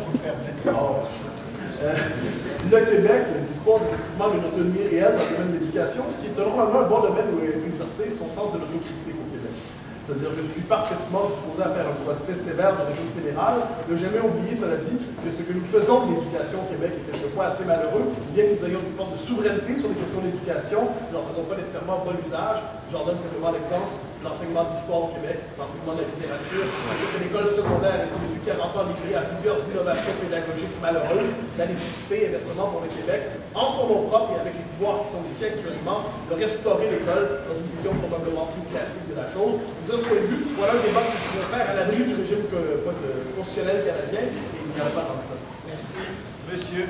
le Québec dispose effectivement d'une autonomie réelle dans le domaine de l'éducation, ce qui est normalement un bon domaine où exercer son sens de l'autocritique au Québec. C'est-à-dire, je suis parfaitement disposé à faire un procès sévère du régime fédéral, ne jamais oublier, cela dit, que ce que nous faisons de l'éducation au Québec est quelquefois assez malheureux, bien que nous ayons une forme de souveraineté sur les questions de l'éducation, nous n'en faisons pas nécessairement bon usage. J'en donne simplement l'exemple. l'enseignement de l'histoire au Québec, l'enseignement de la littérature, que l'école secondaire est depuis 40 ans livrée à plusieurs innovations pédagogiques malheureuses, la nécessité, inversement, pour le Québec, en son nom propre et avec les pouvoirs qui sont les siens actuellement, de restaurer l'école dans une vision probablement plus classique de la chose. De ce point de vue, voilà un débat que nous pouvons faire à l'abri du régime constitutionnel canadien, et il n'y en a pas tant que ça. Merci. Monsieur.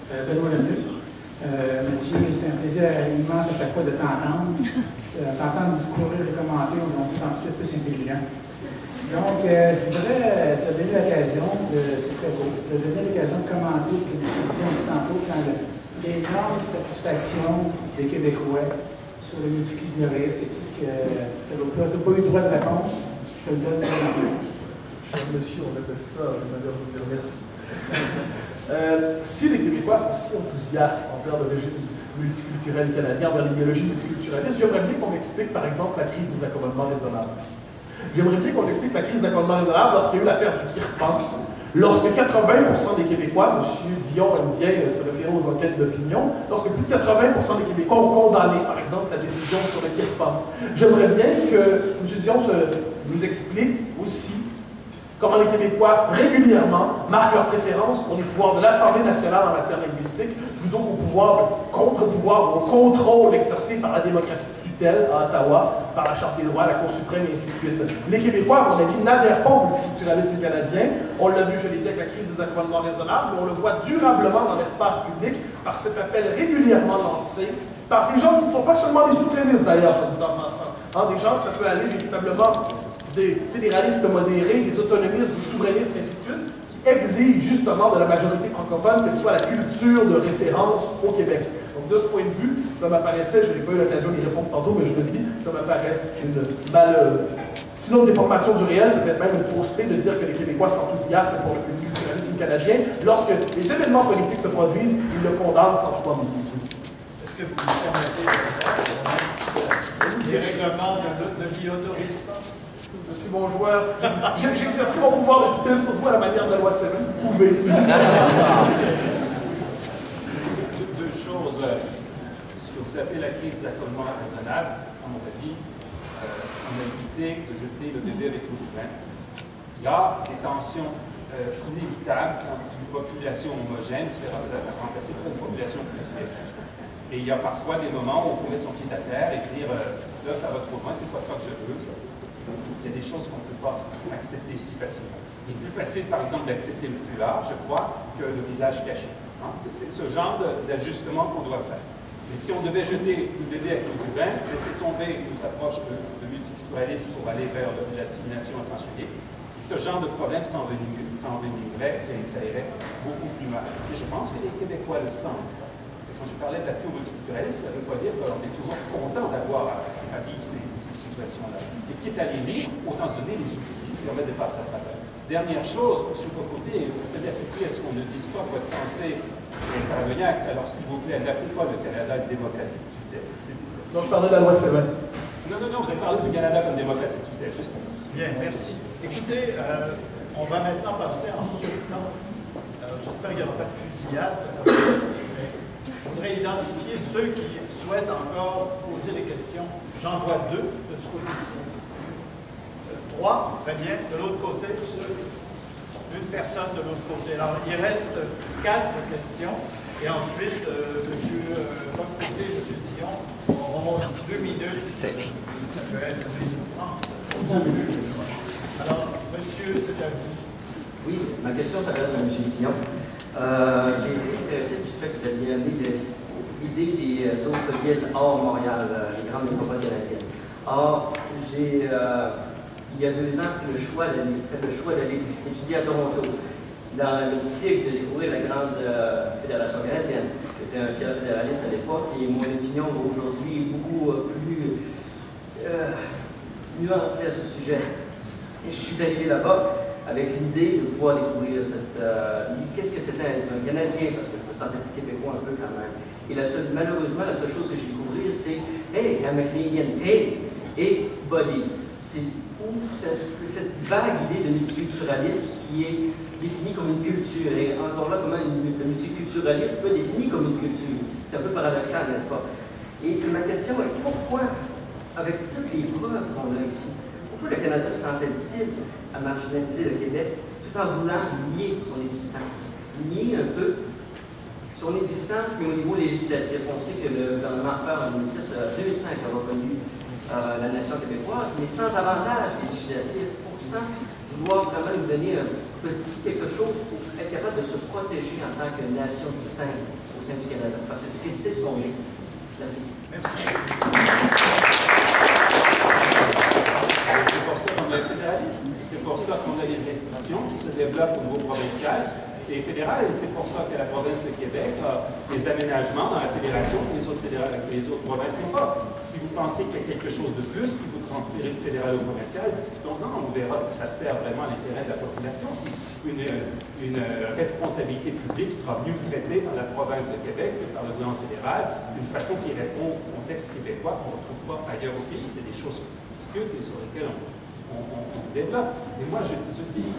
Benoît Lemieux. Mathieu, c'est un plaisir immense à chaque fois de t'entendre. T'entendre discourir et commenter, on se sent un petit peu plus intelligent. Donc, je voudrais te donner l'occasion de commenter ce que M. Dion dit tantôt quand l'énorme satisfaction des Québécois sur le multiculturalisme et tout ce que tu n'as pas eu le droit de répondre. Je te le donne présentement. Cher monsieur, on appelle ça, je vais vous dire merci. Si les Québécois sont si enthousiastes envers le régime multiculturel canadien, envers l'idéologie multiculturaliste, j'aimerais bien qu'on m'explique, par exemple, la crise des accommodements raisonnables. J'aimerais bien qu'on explique la crise des accommodements raisonnables lorsqu'il y a eu l'affaire du Kirpan, lorsque 80% des Québécois, M. Dion aime bien se référer aux enquêtes d'opinion, lorsque plus de 80% des Québécois ont condamné, par exemple, la décision sur le Kirpan. J'aimerais bien que M. Dion nous explique aussi comment les Québécois, régulièrement, marquent leur préférence pour les pouvoirs de l'Assemblée nationale en matière linguistique, plutôt qu'au pouvoir, contre-pouvoir, au contrôle exercé par la démocratie de tutelle à Ottawa, par la Charte des droits, la Cour suprême, et ainsi de suite. Les Québécois, à mon avis, n'adhèrent pas au multiculturalisme canadien. On l'a vu, je l'ai dit, avec la crise des accommodements raisonnables, mais on le voit durablement dans l'espace public par cet appel régulièrement lancé par des gens qui ne sont pas seulement des souverainistes, d'ailleurs, soit dit en passant, des gens que ça peut aller véritablement des fédéralistes modérés, des autonomistes, des souverainistes, ainsi de suite, qui exigent justement de la majorité francophone qu'elle soit la culture de référence au Québec. Donc de ce point de vue, ça m'apparaissait, je n'ai pas eu l'occasion d'y répondre tantôt, mais je le dis, ça m'apparaît sinon une déformation du réel, peut-être même une fausseté de dire que les Québécois s'enthousiasment pour le multiculturalisme canadien. Lorsque les événements politiques se produisent, ils le condamnent sans trois mots. Est-ce que vous me permettez de les règlements ne l'y autorisent pas? Je suis bon joueur. J'ai exercé mon pouvoir de tutelle sur vous à la manière de la loi 7. Vous pouvez. Deux choses. Ce que vous appelez la crise d'accommodement raisonnable, à mon avis, on a évité de jeter le bébé avec l'eau du bain. Il y a des tensions inévitables quand une population homogène se fait remplacer par une population pluraliste. Et il y a parfois des moments où il faut mettre son pied à terre et dire là, ça va trop loin, c'est pas ça que je veux. Il y a des choses qu'on ne peut pas accepter si facilement. Il est plus facile, par exemple, d'accepter le foulard, je crois, que le visage caché. C'est ce genre d'ajustement qu'on doit faire. Mais si on devait jeter le bébé avec le coup de bain, laisser tomber une approche de multiculturalisme pour aller vers l'assimilation à sens unique, si ce genre de problème s'envenimerait, ça irait beaucoup plus mal. Et je pense que les Québécois le sentent, ça. Quand je parlais de la pure multiculturalisme, ça ne veut pas dire qu'on est toujours content d'avoir à vivre ces situations-là. Et quitte à les vivre, autant se donner les outils qui permettent de passer à travers. Dernière chose, M. Bocoté, peut-être à ce qu'on ne dise pas votre pensée est paranoïaque, alors s'il vous plaît, n'appelez pas le Canada une démocratie de tutelle. Non, je parlais de la loi 7. Non, vous avez parlé du Canada comme démocratie de tutelle, justement. Bien, merci. Écoutez, on va maintenant passer en surtemps. J'espère qu'il n'y aura pas de fusillade. Je voudrais identifier ceux qui souhaitent encore poser des questions. J'en vois deux de ce côté-ci. Trois, très bien. De l'autre côté, une personne de l'autre côté. Alors, il reste 4 questions. Et ensuite, M. Bocoté et M. Dion auront 2 minutes. Ça peut être 2 minutes. Alors, monsieur, c'est à vous. Oui, ma question s'adresse à M. Dion. J'ai été intéressé du fait que vous aviez amené l'idée des autres villes hors Montréal, les grandes métropoles canadiennes. Or, il y a 2 ans, fait le choix d'aller étudier à Toronto, dans l'optique de découvrir la grande fédération canadienne. J'étais un fier fédéraliste à l'époque et mon opinion aujourd'hui est beaucoup plus nuancée à ce sujet. Et je suis arrivé là-bas avec l'idée de pouvoir découvrir qu'est-ce que c'était être un Canadien, parce que je me sentais plus québécois un peu quand même. Et malheureusement, la seule chose que je découvrais, c'est « Hey, I'm a Canadian, hey! » et « Body ». C'est où cette vague idée de multiculturalisme qui est définie comme une culture. Et encore là, comment le multiculturalisme peut être défini comme une culture. C'est un peu paradoxal, n'est-ce pas? Et ma question est pourquoi avec toutes les preuves qu'on a ici, pourquoi le Canada s'entête-t-il à marginaliser le Québec tout en voulant nier son existence? Nier un peu son existence, mais au niveau législatif. On sait que le gouvernement Harper en 2005 a reconnu la nation québécoise, mais sans avantage législatif, sans vouloir vraiment nous donner un petit quelque chose pour être capable de se protéger en tant que nation distincte au sein du Canada. Parce que c'est ce qu'on est. Merci. C'est pour ça qu'on a le fédéralisme. C'est pour ça qu'on a les institutions qui se développent au niveau provincial et fédéral. Et c'est pour ça que la province de Québec a des aménagements dans la fédération que les autres provinces n'ont pas. Si vous pensez qu'il y a quelque chose de plus qu'il faut transférer du fédéral au provincial, discutons-en. On verra si ça sert vraiment à l'intérêt de la population, si une responsabilité publique sera mieux traitée dans la province de Québec que par le gouvernement fédéral, d'une façon qui répond au contexte québécois qu'on ne retrouve pas ailleurs au pays. C'est des choses qui se discutent et sur lesquelles on se développe. Et moi, je dis ceci.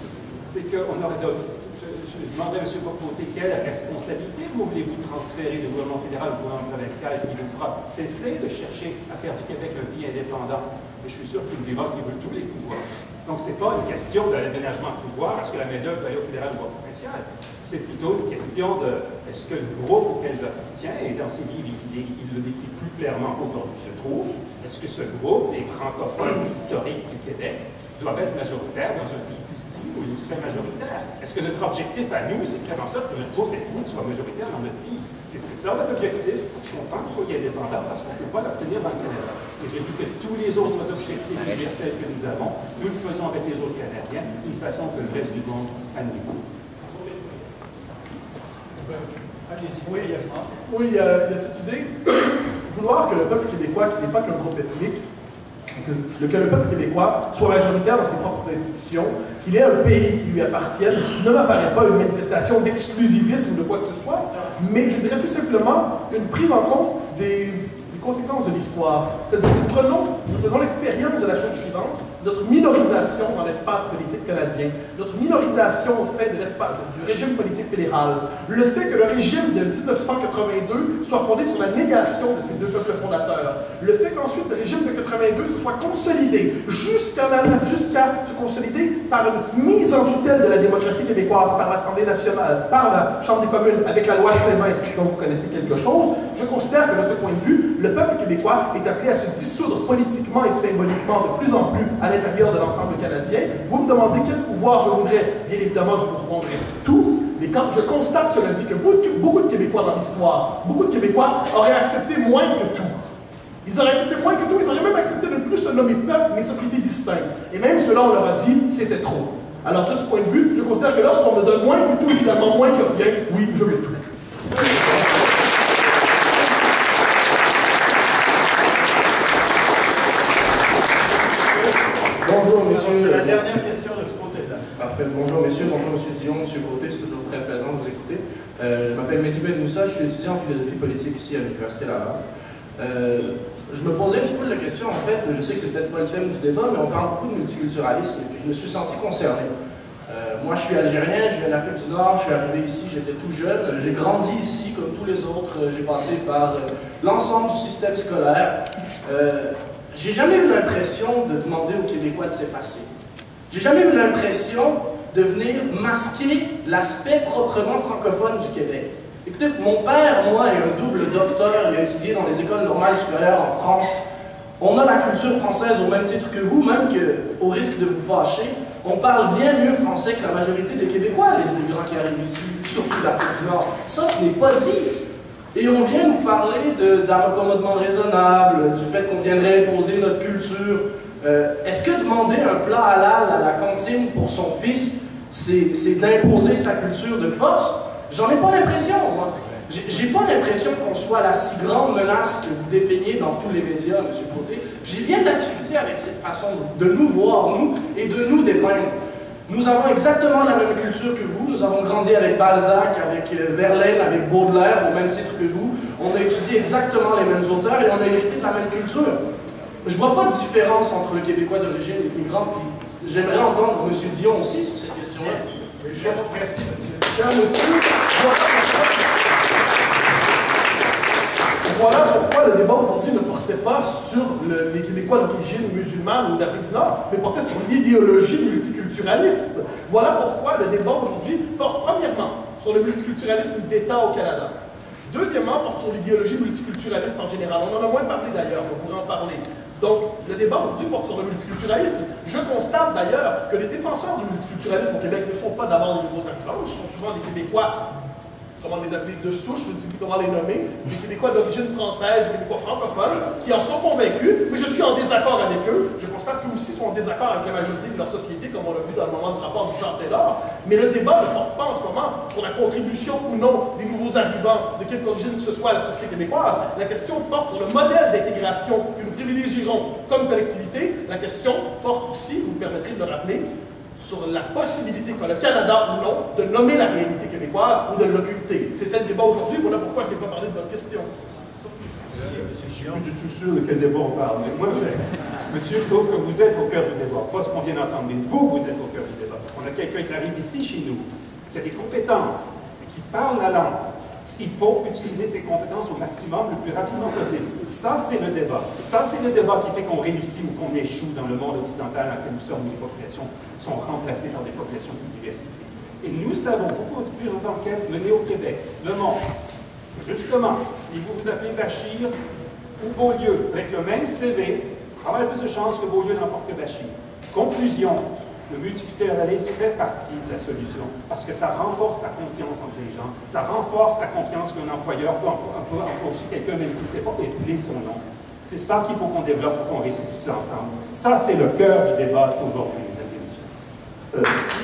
C'est qu'on aurait je demanderais à M. Bocoté quelle responsabilité voulez-vous transférer du gouvernement fédéral au gouvernement provincial qui vous fera cesser de chercher à faire du Québec un pays indépendant. Et je suis sûr qu'il me dira qu'il veut tous les pouvoirs. Donc, ce n'est pas une question de l'aménagement de pouvoir, est-ce que la main-d'œuvre doit aller au fédéral ou au provincial? C'est plutôt une question de est-ce que le groupe auquel j'appartiens, et dans ses livres, il le décrit plus clairement qu'aujourd'hui, je trouve, est-ce que ce groupe, les francophones historiques du Québec, doivent être majoritaires dans un pays où ils seraient majoritaires. Est-ce que notre objectif à nous, c'est de faire en sorte que notre groupe ethnique soit majoritaire dans notre pays? C'est ça notre objectif. Je comprends que vous soyez indépendants parce qu'on ne peut pas l'obtenir dans le Canada. Et je dis que tous les autres objectifs universels que nous avons, nous le faisons avec les autres Canadiens d'une façon que le reste du monde admet. Oui, il y a cette idée. Vouloir que le peuple québécois, qui n'est pas qu'un groupe ethnique, que le peuple québécois soit majoritaire dans ses propres institutions, qu'il ait un pays qui lui appartienne, ne m'apparaît pas une manifestation d'exclusivisme ou de quoi que ce soit, mais je dirais tout simplement une prise en compte des conséquences de l'histoire. C'est-à-dire que nous faisons l'expérience de la chose suivante, notre minorisation dans l'espace politique canadien, notre minorisation au sein de du régime politique fédéral, le fait que le régime de 1982 soit fondé sur la négation de ces deux peuples fondateurs, le fait qu'ensuite le régime de 82 se soit consolidé jusqu'à se consolider par une mise en tutelle de la démocratie québécoise par l'Assemblée nationale, par la Chambre des communes, avec la loi C-20, dont vous connaissez quelque chose, je considère que de ce point de vue, le peuple québécois est appelé à se dissoudre politiquement et symboliquement de plus en plus à l'intérieur de l'ensemble canadien. Vous me demandez quel pouvoir je voudrais. Bien évidemment, je vous répondrai tout. Mais quand je constate, cela dit, que beaucoup de Québécois dans l'histoire, beaucoup de Québécois auraient accepté moins que tout. Ils auraient accepté moins que tout. Ils auraient même accepté de ne plus se nommer peuple, mais société distincte. Et même cela, on leur a dit, c'était trop. Alors, de ce point de vue, je considère que lorsqu'on me donne moins que tout, et finalement moins que rien, oui, je veux tout. Bonjour, monsieur. C'est la dernière question de ce côté-là. Parfait. Bonjour, messieurs. Bonjour, monsieur Dion, monsieur Côté. C'est toujours très plaisant de vous écouter. Je m'appelle Mehdi Ben Moussa. Je suis étudiant en philosophie politique ici à l'Université Laval. Je me posais une foule de questions, en fait. Je sais que c'est peut-être pas le thème du débat, mais on parle beaucoup de multiculturalisme et puis je me suis senti concerné. Moi, je suis algérien, je viens d'Afrique du Nord, je suis arrivé ici, j'étais tout jeune. J'ai grandi ici, comme tous les autres. J'ai passé par l'ensemble du système scolaire. J'ai jamais eu l'impression de demander aux Québécois de s'effacer. J'ai jamais eu l'impression de venir masquer l'aspect proprement francophone du Québec. Écoutez, mon père, moi, est un double docteur, il a étudié dans les écoles normales supérieures en France. On a la culture française au même titre que vous, même qu'au risque de vous fâcher, on parle bien mieux français que la majorité des Québécois, les immigrants qui arrivent ici, surtout l'Afrique du Nord. Ça, ce n'est pas dit. Et on vient nous parler d'un accommodement raisonnable, du fait qu'on viendrait imposer notre culture. Est-ce que demander un plat halal à la cantine pour son fils, c'est d'imposer sa culture de force? J'en ai pas l'impression, moi. J'ai pas l'impression qu'on soit la si grande menace que vous dépeignez dans tous les médias, M. Côté. J'ai bien de la difficulté avec cette façon de nous voir, nous, et de nous dépeindre. Nous avons exactement la même culture que vous. Nous avons grandi avec Balzac, avec Verlaine, avec Baudelaire, au même titre que vous. On a étudié exactement les mêmes auteurs et on a hérité de la même culture. Je vois pas de différence entre le Québécois d'origine et le migrant. J'aimerais entendre M. Dion aussi sur cette question-là. Merci, monsieur. Cher monsieur, voilà pourquoi le débat aujourd'hui ne portait pas sur les Québécois d'origine musulmane ou d'Afrique du Nord, mais portait sur l'idéologie multiculturaliste. Voilà pourquoi le débat aujourd'hui porte premièrement sur le multiculturalisme d'État au Canada. Deuxièmement, porte sur l'idéologie multiculturaliste en général. On en a moins parlé d'ailleurs, on pourrait en parler. Donc, le débat aujourd'hui porte sur le multiculturalisme. Je constate d'ailleurs que les défenseurs du multiculturalisme au Québec ne sont pas d'abord des nouveaux arrivants, ce sont souvent des Québécois, comment les appeler, de souche, je ne sais plus comment les nommer, des Québécois d'origine française, des Québécois francophones, qui en sont convaincus, mais je suis en désaccord avec eux. Je constate qu'eux aussi sont en désaccord avec la majorité de leur société, comme on l'a vu dans le moment du rapport du Richard Taylor. Mais le débat ne porte pas en ce moment sur la contribution ou non des nouveaux arrivants, de quelque origine que ce soit à la société québécoise. La question porte sur le modèle d'intégration que nous privilégierons comme collectivité. La question porte aussi, vous me permettrez de le rappeler, sur la possibilité qu'a le Canada ou non de nommer la réalité québécoise ou de l'occulter. C'était le débat aujourd'hui, voilà pourquoi je n'ai pas parlé de votre question. Je ne suis plus du tout sûr de quel débat on parle, mais moi, monsieur, je trouve que vous êtes au cœur du débat, pas ce qu'on vient d'entendre, mais vous êtes au cœur du débat. On a quelqu'un qui arrive ici chez nous, qui a des compétences, qui parle la langue. Il faut utiliser ces compétences au maximum le plus rapidement possible. Ça, c'est le débat. Ça, c'est le débat qui fait qu'on réussit ou qu'on échoue dans le monde occidental dans lequel nous sommes, où les populations sont remplacées par des populations plus diversifiées. Et nous savons beaucoup de plus enquêtes menées au Québec, le monde. Justement, si vous vous appelez Bachir ou Beaulieu, avec le même CV, pas mal plus de chances que Beaulieu n'emporte que Bachir. Conclusion. Le multiculturalisme fait partie de la solution parce que ça renforce la confiance entre les gens, ça renforce la confiance qu'un employeur peut embaucher quelqu'un même si ce n'est pas épelé son nom. C'est ça qu'il faut qu'on développe pour qu'on réussisse tous ensemble. Ça, c'est le cœur du débat aujourd'hui, mesdames et messieurs. Merci.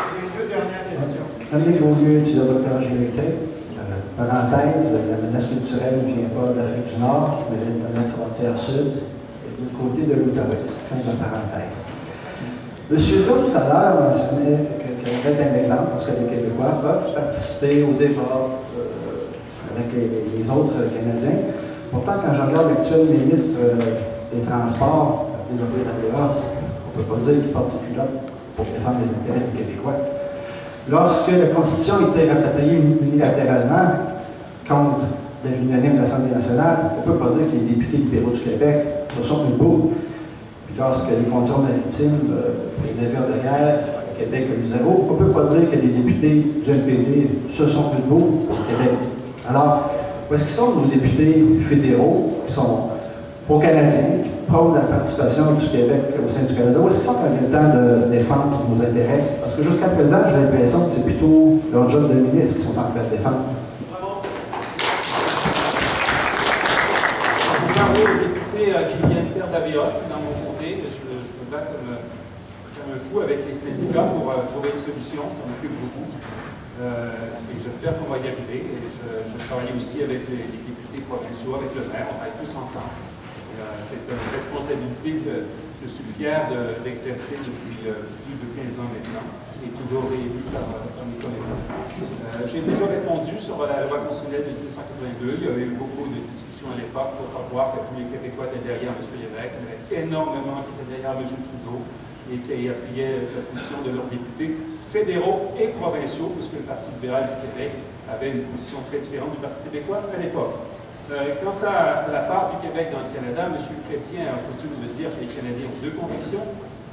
Les deux dernières questions. Dominique Beaulieu, étudiant docteur en géométrie. Parenthèse, la menace culturelle ne vient pas de l'Afrique du Nord, mais de la frontière sud, et du côté de l'Outaouais. Fin de la parenthèse. Monsieur Dion, tout à l'heure, mentionnait qu'il y avait un exemple, parce que les Québécois peuvent participer au débat avec les autres Canadiens. Pourtant, quand je regarde l'actuel ministre des Transports, les employés d'Abeos, on ne peut pas dire qu'il porte ses culottes pour défendre les intérêts des Québécois. Lorsque la Constitution a été rapatriée unilatéralement contre l'avis unanime de l'Assemblée nationale, on ne peut pas dire que les députés libéraux du Québec se sont debout. Puis lorsque les contrôles maritimes, les navires de guerre, au Québec a eu zéro, on ne peut pas dire que les députés du NPD se sont debout au Québec. Alors, où est-ce qu'ils sont nos députés fédéraux qui sont pro-canadiens, qui prônent la participation du Québec au sein du Canada? Où est-ce qu'ils sont quand il y a le temps de défendre nos intérêts? Parce que jusqu'à présent, j'ai l'impression que c'est plutôt leur job de ministre qui sont en train de défendre. Vous parlez aux députés qui viennent faire d'Abeos, c'est dans mon comté. Je me bats comme un fou avec les syndicats pour trouver une solution, ça m'occupe beaucoup. Et j'espère qu'on va y arriver. Et je travaille aussi avec les députés provinciaux, avec le maire, on travaille tous ensemble. C'est une responsabilité que je suis fier d'exercer depuis plus de 15 ans maintenant. C'est toujours réélu par mes collègues. J'ai déjà répondu sur la loi constitutionnelle de 1782. Il y a eu beaucoup de discussions à l'époque. Il faut savoir que tous les Québécois étaient derrière M. Lévesque. Il y en avait énormément qui étaient derrière M. Trudeau et qui appuyaient la position de leurs députés fédéraux et provinciaux, puisque le Parti libéral du Québec avait une position très différente du Parti québécois à l'époque. Quant à la part du Québec dans le Canada, M. Chrétien a coutume de dire que les Canadiens ont deux convictions.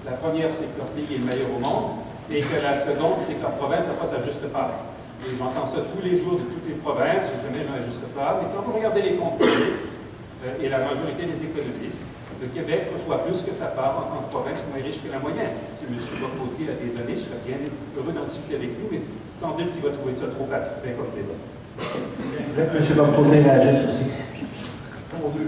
La première, c'est que leur pays est le meilleur au monde, et que la seconde, c'est que leur province n'a pas sa juste part. Et j'entends ça tous les jours de toutes les provinces, jamais j'en ai juste part. Mais quand vous regardez les comptes publics, et la majorité des économistes, le Québec reçoit plus que sa part en tant que province moins riche que la moyenne. Si M. Bocoté a des données, je serais bien heureux d'en discuter avec lui, mais sans dire qu'il va trouver ça trop abstrait comme débat. M. Bocoté réagisse aussi. Mon Dieu.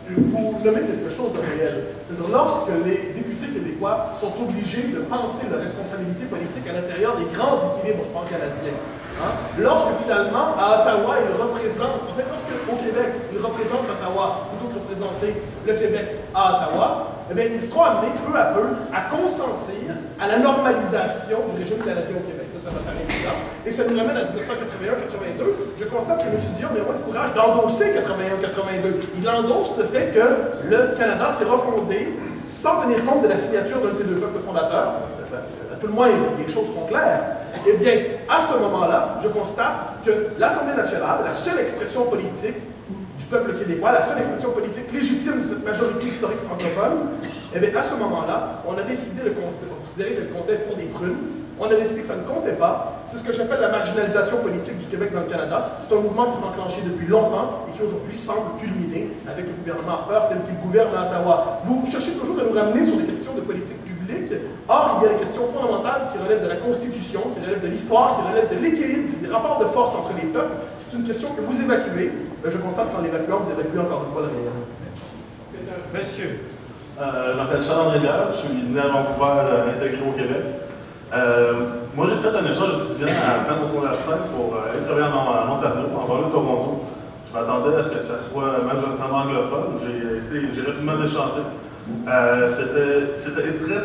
Vous nommez quelque chose de réel. C'est-à-dire, lorsque les députés québécois sont obligés de penser leur responsabilité politique à l'intérieur des grands équilibres pan-canadiens, lorsque finalement, à Ottawa, ils représentent, en fait, lorsque au Québec, ils représentent Ottawa, plutôt que de représenter le Québec à Ottawa, eh bien, ils seront amenés peu à peu à consentir à la normalisation du régime canadien au Québec. Ça va paraître évident. Et ça nous ramène à 1981-82. Je constate que M. Dion n'a pas le courage d'endosser 81-82. Il endosse le fait que le Canada s'est refondé sans tenir compte de la signature d'un de ses deux peuples fondateurs. À tout le moins, les choses sont claires. Eh bien, à ce moment-là, je constate que l'Assemblée nationale, la seule expression politique du peuple québécois, la seule expression politique légitime de cette majorité historique francophone, eh bien, à ce moment-là, on a décidé de considérer qu'elle comptait pour des prunes. On a décidé que ça ne comptait pas. C'est ce que j'appelle la marginalisation politique du Québec dans le Canada. C'est un mouvement qui est enclenché depuis longtemps et qui aujourd'hui semble culminer avec le gouvernement Harper tel qu'il gouverne à Ottawa. Vous cherchez toujours à nous ramener sur des questions de politique publique. Or, il y a des questions fondamentales qui relèvent de la Constitution, qui relèvent de l'histoire, qui relèvent de l'équilibre, des rapports de force entre les peuples. C'est une question que vous évacuez. Je constate qu'en l'évacuant, vous évacuez encore une fois le réel. Merci. Monsieur. Je m'appelle Charles Régard, je suis né à Vancouver, intégré au Québec. Moi, j'ai fait un échange étudiant à Plan au secondaire 5 pour aller travailler en Ontario, en banlieue de Toronto. Je m'attendais à ce que ça soit majoritairement anglophone. J'ai rapidement déchanté. C'était très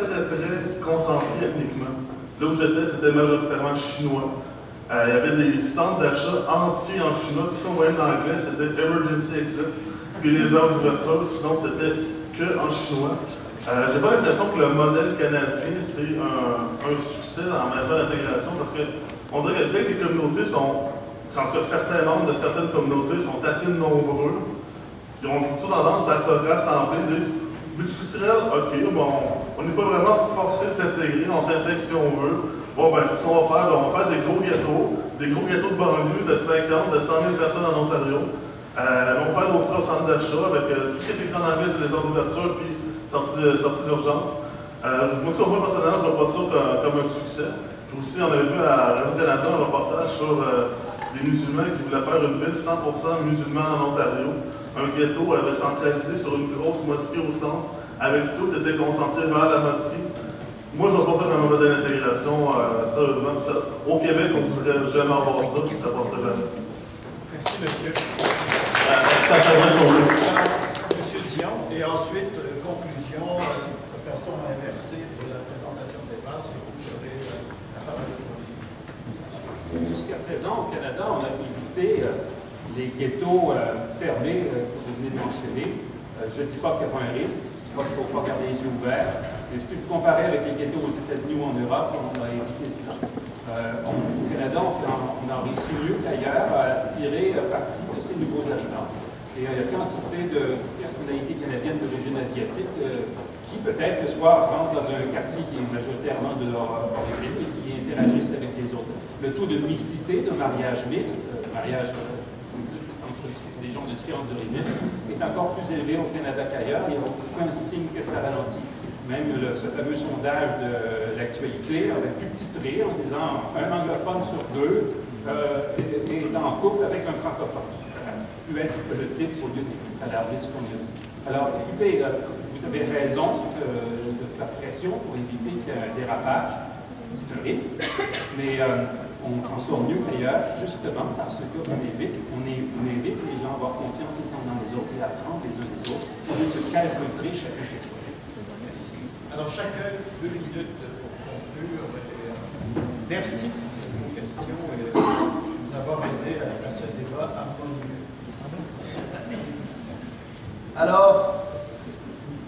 concentré ethniquement. Là où j'étais, c'était majoritairement chinois. Il y avait des centres d'achat entiers en chinois. Tout ce qu'on voyait en anglais, c'était Emergency Exit. Puis les heures d'ouverture, sinon c'était que en chinois. J'ai pas l'impression que le modèle canadien, c'est un succès en matière d'intégration parce qu'on dirait que dès que les communautés sont, en tout cas certains membres de certaines communautés sont assez nombreux, ils ont plutôt tendance à se rassembler, ils disent multiculturel, ok, bon, on n'est pas vraiment forcé de s'intégrer, on s'intègre si on veut. Bon, ben c'est ce qu'on va faire, on va faire des gros gâteaux de banlieue de 50, de 100 000 personnes en Ontario. On va faire nos propres centres d'achat avec tout ce qui est écrit en anglais sur les heures d'ouverture, puis sortie d'urgence. Moi, moi, personnellement, je vois pas ça comme un succès. Puis aussi, on avait vu à Radio-Canada un reportage sur des musulmans qui voulaient faire une ville 100% musulmane en Ontario. Un ghetto centralisé sur une grosse mosquée au centre, avec tout était concentré vers la mosquée. Moi, je vois pas ça comme un modèle d'intégration, sérieusement. Au Québec, on ne voudrait jamais avoir ça, puis ça passerait jamais. Merci, monsieur. Ça s'adresse au lieu. Monsieur Dion, et ensuite, conclusion de façon inversée de la présentation des bases, et vous aurez la parole. Jusqu'à présent, au Canada, on a évité les ghettos fermés que vous venez de mentionner. Je ne dis pas qu'il y aura un risque, je ne dis pas qu'il ne faut pas garder les yeux ouverts. Mais si vous comparez avec les ghettos aux États-Unis ou en Europe, on a évité cela. Au Canada, on a réussi mieux qu'ailleurs à tirer parti de ces nouveaux arrivants. Et il y a quantité de personnalités canadiennes d'origine asiatique qui peut-être le soir rentrent dans un quartier qui est majoritairement de leur origine et qui interagissent avec les autres. Le taux de mixité, de mariage mixte, mariage entre des gens de différentes origines, est encore plus élevé au Canada qu'ailleurs. Il n'y a aucun signe que ça ralentit. Même ce fameux sondage de l'actualité avait pu titrer en disant un anglophone sur deux est en couple avec un francophone. Ça a pu être le titre au lieu des titres alarmés ce qu'on a dit. Alors, écoutez, vous avez raison de faire pression pour éviter qu'il y ait un dérapage. C'est un risque, mais on s'en sort mieux qu'ailleurs, justement parce qu'on évite les gens à avoir confiance les uns dans les autres et à apprendre les uns des autres, au lieu de se calfeutrer chacun chez soi. Alors, chacun 2 minutes pour conclure. Merci pour vos questions et nous avoir aidé à ce débat harmonieux. Alors,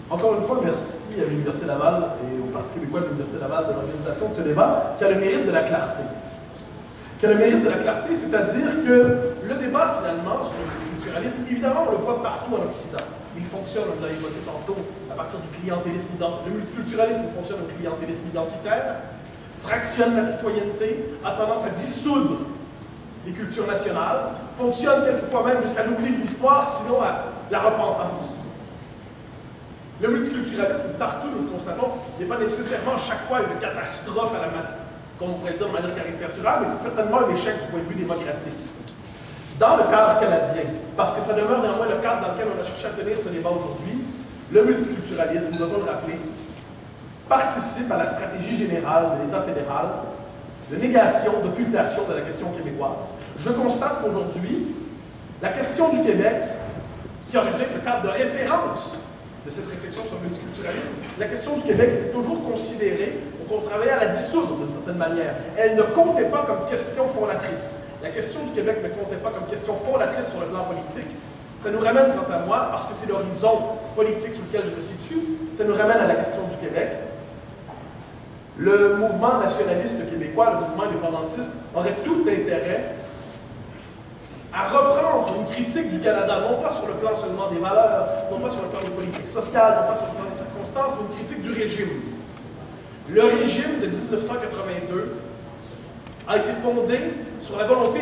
encore une fois, merci à l'Université Laval et au Parti québécois de l'Université Laval de l'organisation de ce débat qui a le mérite de la clarté. C'est-à-dire que le débat, finalement, sur le multiculturalisme, évidemment, on le voit partout en Occident. Il fonctionne, on l'a évoqué tantôt, à partir du clientélisme identitaire. Le multiculturalisme fonctionne au clientélisme identitaire, fractionne la citoyenneté, a tendance à dissoudre les cultures nationales, fonctionne quelquefois même jusqu'à l'oubli de l'histoire, sinon à la repentance. Le multiculturalisme, partout, nous le constatons, n'est pas nécessairement à chaque fois une catastrophe à la main, comme on pourrait le dire de manière caricaturale, mais c'est certainement un échec du point de vue démocratique. Dans le cadre canadien, parce que ça demeure néanmoins le cadre dans lequel on a cherché à tenir ce débat aujourd'hui, le multiculturalisme, nous devons le rappeler, participe à la stratégie générale de l'État fédéral de négation, d'occultation de la question québécoise. Je constate qu'aujourd'hui, la question du Québec, qui aurait dû être le cadre de référence de cette réflexion sur le multiculturalisme, la question du Québec était toujours considérée, qu'on travaillait à la dissoudre d'une certaine manière. Elle ne comptait pas comme question fondatrice. La question du Québec ne comptait pas comme question fondatrice sur le plan politique. Ça nous ramène, quant à moi, parce que c'est l'horizon politique sur lequel je me situe, ça nous ramène à la question du Québec. Le mouvement nationaliste québécois, le mouvement indépendantiste, aurait tout intérêt à reprendre une critique du Canada, non pas sur le plan seulement des valeurs, non pas sur le plan des politiques sociales, non pas sur le plan des circonstances, mais une critique du régime. Le régime de 1982 a été fondé sur la volonté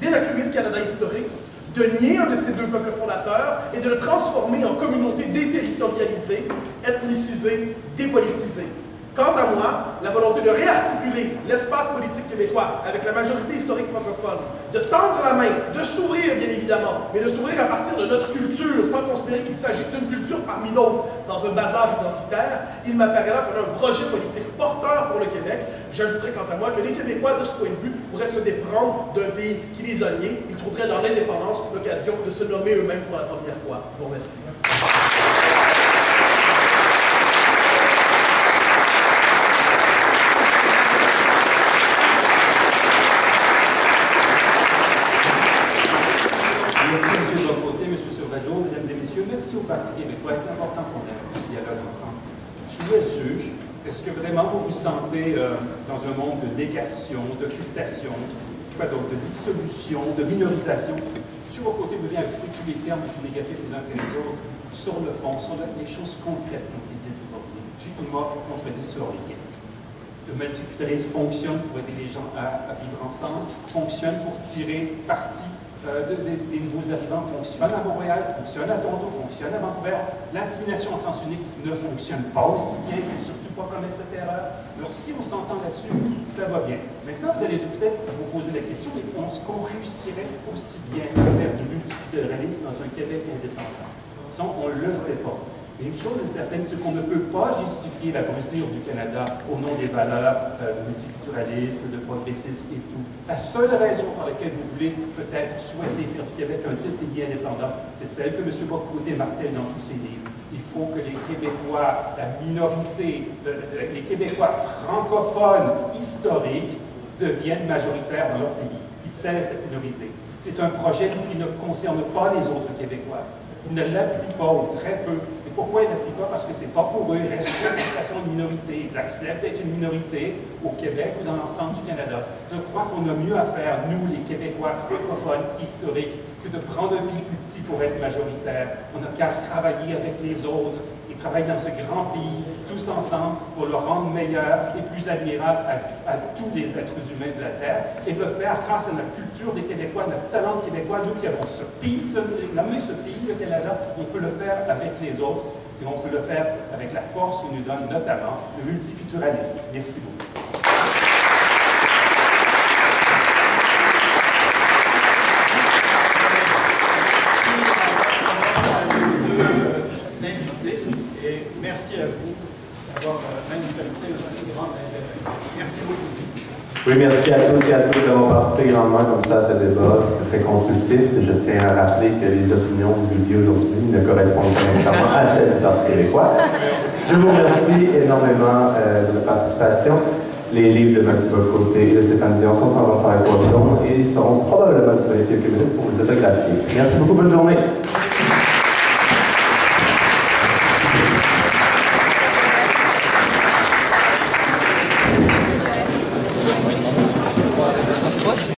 d'évacuer le Canada historique, de nier un de ces deux peuples fondateurs et de le transformer en communauté déterritorialisée, ethnicisée, dépolitisée. Quant à moi, la volonté de réarticuler l'espace politique québécois avec la majorité historique francophone, de tendre la main, de s'ouvrir bien évidemment, mais de s'ouvrir à partir de notre culture, sans considérer qu'il s'agit d'une culture parmi d'autres dans un bazar identitaire, il m'apparaît là qu'on a un projet politique porteur pour le Québec. J'ajouterai quant à moi que les Québécois, de ce point de vue, pourraient se déprendre d'un pays qui les a niés. Ils trouveraient dans l'indépendance l'occasion de se nommer eux-mêmes pour la première fois. Je vous remercie. Merci au Parti québécois, c'est important qu'on ait un dialogue ensemble. Je voulais juge, est-ce que vraiment vous vous sentez dans un monde de négation, d'occultation, de dissolution, de minorisation? Sur vos côtés, vous voulez ajouter tous les termes les plus négatifs les uns que les autres, sur le fond, sur les choses concrètes qui ont été dites aujourd'hui. J.P.M.A. contredit sur lesquelles. Le multiculturalisme fonctionne pour aider les gens à vivre ensemble, fonctionne pour tirer parti des nouveaux arrivants, fonctionne à Montréal, fonctionne à Toronto, fonctionne à Vancouver. L'assimilation en sens unique ne fonctionne pas aussi bien, il ne faut surtout pas commettre cette erreur. Alors si on s'entend là-dessus, ça va bien. Maintenant, vous allez peut-être vous poser la question, est-ce qu'on réussirait aussi bien à faire du multiculturalisme dans un Québec indépendant? Ça, on ne le sait pas. Mais une chose est certaine, c'est qu'on ne peut pas justifier la brisure du Canada au nom des valeurs de multiculturalisme, de progressisme et tout. La seule raison par laquelle vous voulez peut-être souhaiter faire du Québec un type pays indépendant, c'est celle que M. Bock-Côté martèle dans tous ses livres. Il faut que les Québécois, la minorité, les Québécois francophones historiques deviennent majoritaires dans leur pays, qu'ils cessent d'être minorisés. C'est un projet qui ne concerne pas les autres Québécois. Ils ne l'appuient pas ou très peu. Et pourquoi ils ne l'appuient pas? Parce que ce n'est pas pour eux. Ils respectent de façon de minorité. Ils acceptent d'être une minorité au Québec ou dans l'ensemble du Canada. Je crois qu'on a mieux à faire, nous, les Québécois francophones historiques, que de prendre un pays plus petit pour être majoritaire. On a qu'à travailler avec les autres et travailler dans ce grand pays, tous ensemble, pour le rendre meilleur et plus admirable à tous les êtres humains de la Terre, et le faire grâce à notre culture des Québécois, notre talent québécois. Nous qui avons ce pays, nommé ce pays, le Canada, on peut le faire avec les autres, et on peut le faire avec la force que nous donne notamment le multiculturalisme. Merci beaucoup. Merci à vous d'avoir manifesté aussi grand intérêt. Merci beaucoup. Oui, merci à tous et à toutes d'avoir participé grandement comme ça à ce débat. C'est très constructif. Je tiens à rappeler que les opinions divulguées aujourd'hui ne correspondent pas nécessairement à celles du Parti québécois. Je vous remercie énormément de votre participation. Les livres de Mathieu Bock-Côté et de Stéphane Dion sont en vente par les et seront probablement disponibles quelques minutes pour vous autographier. Merci beaucoup, bonne journée.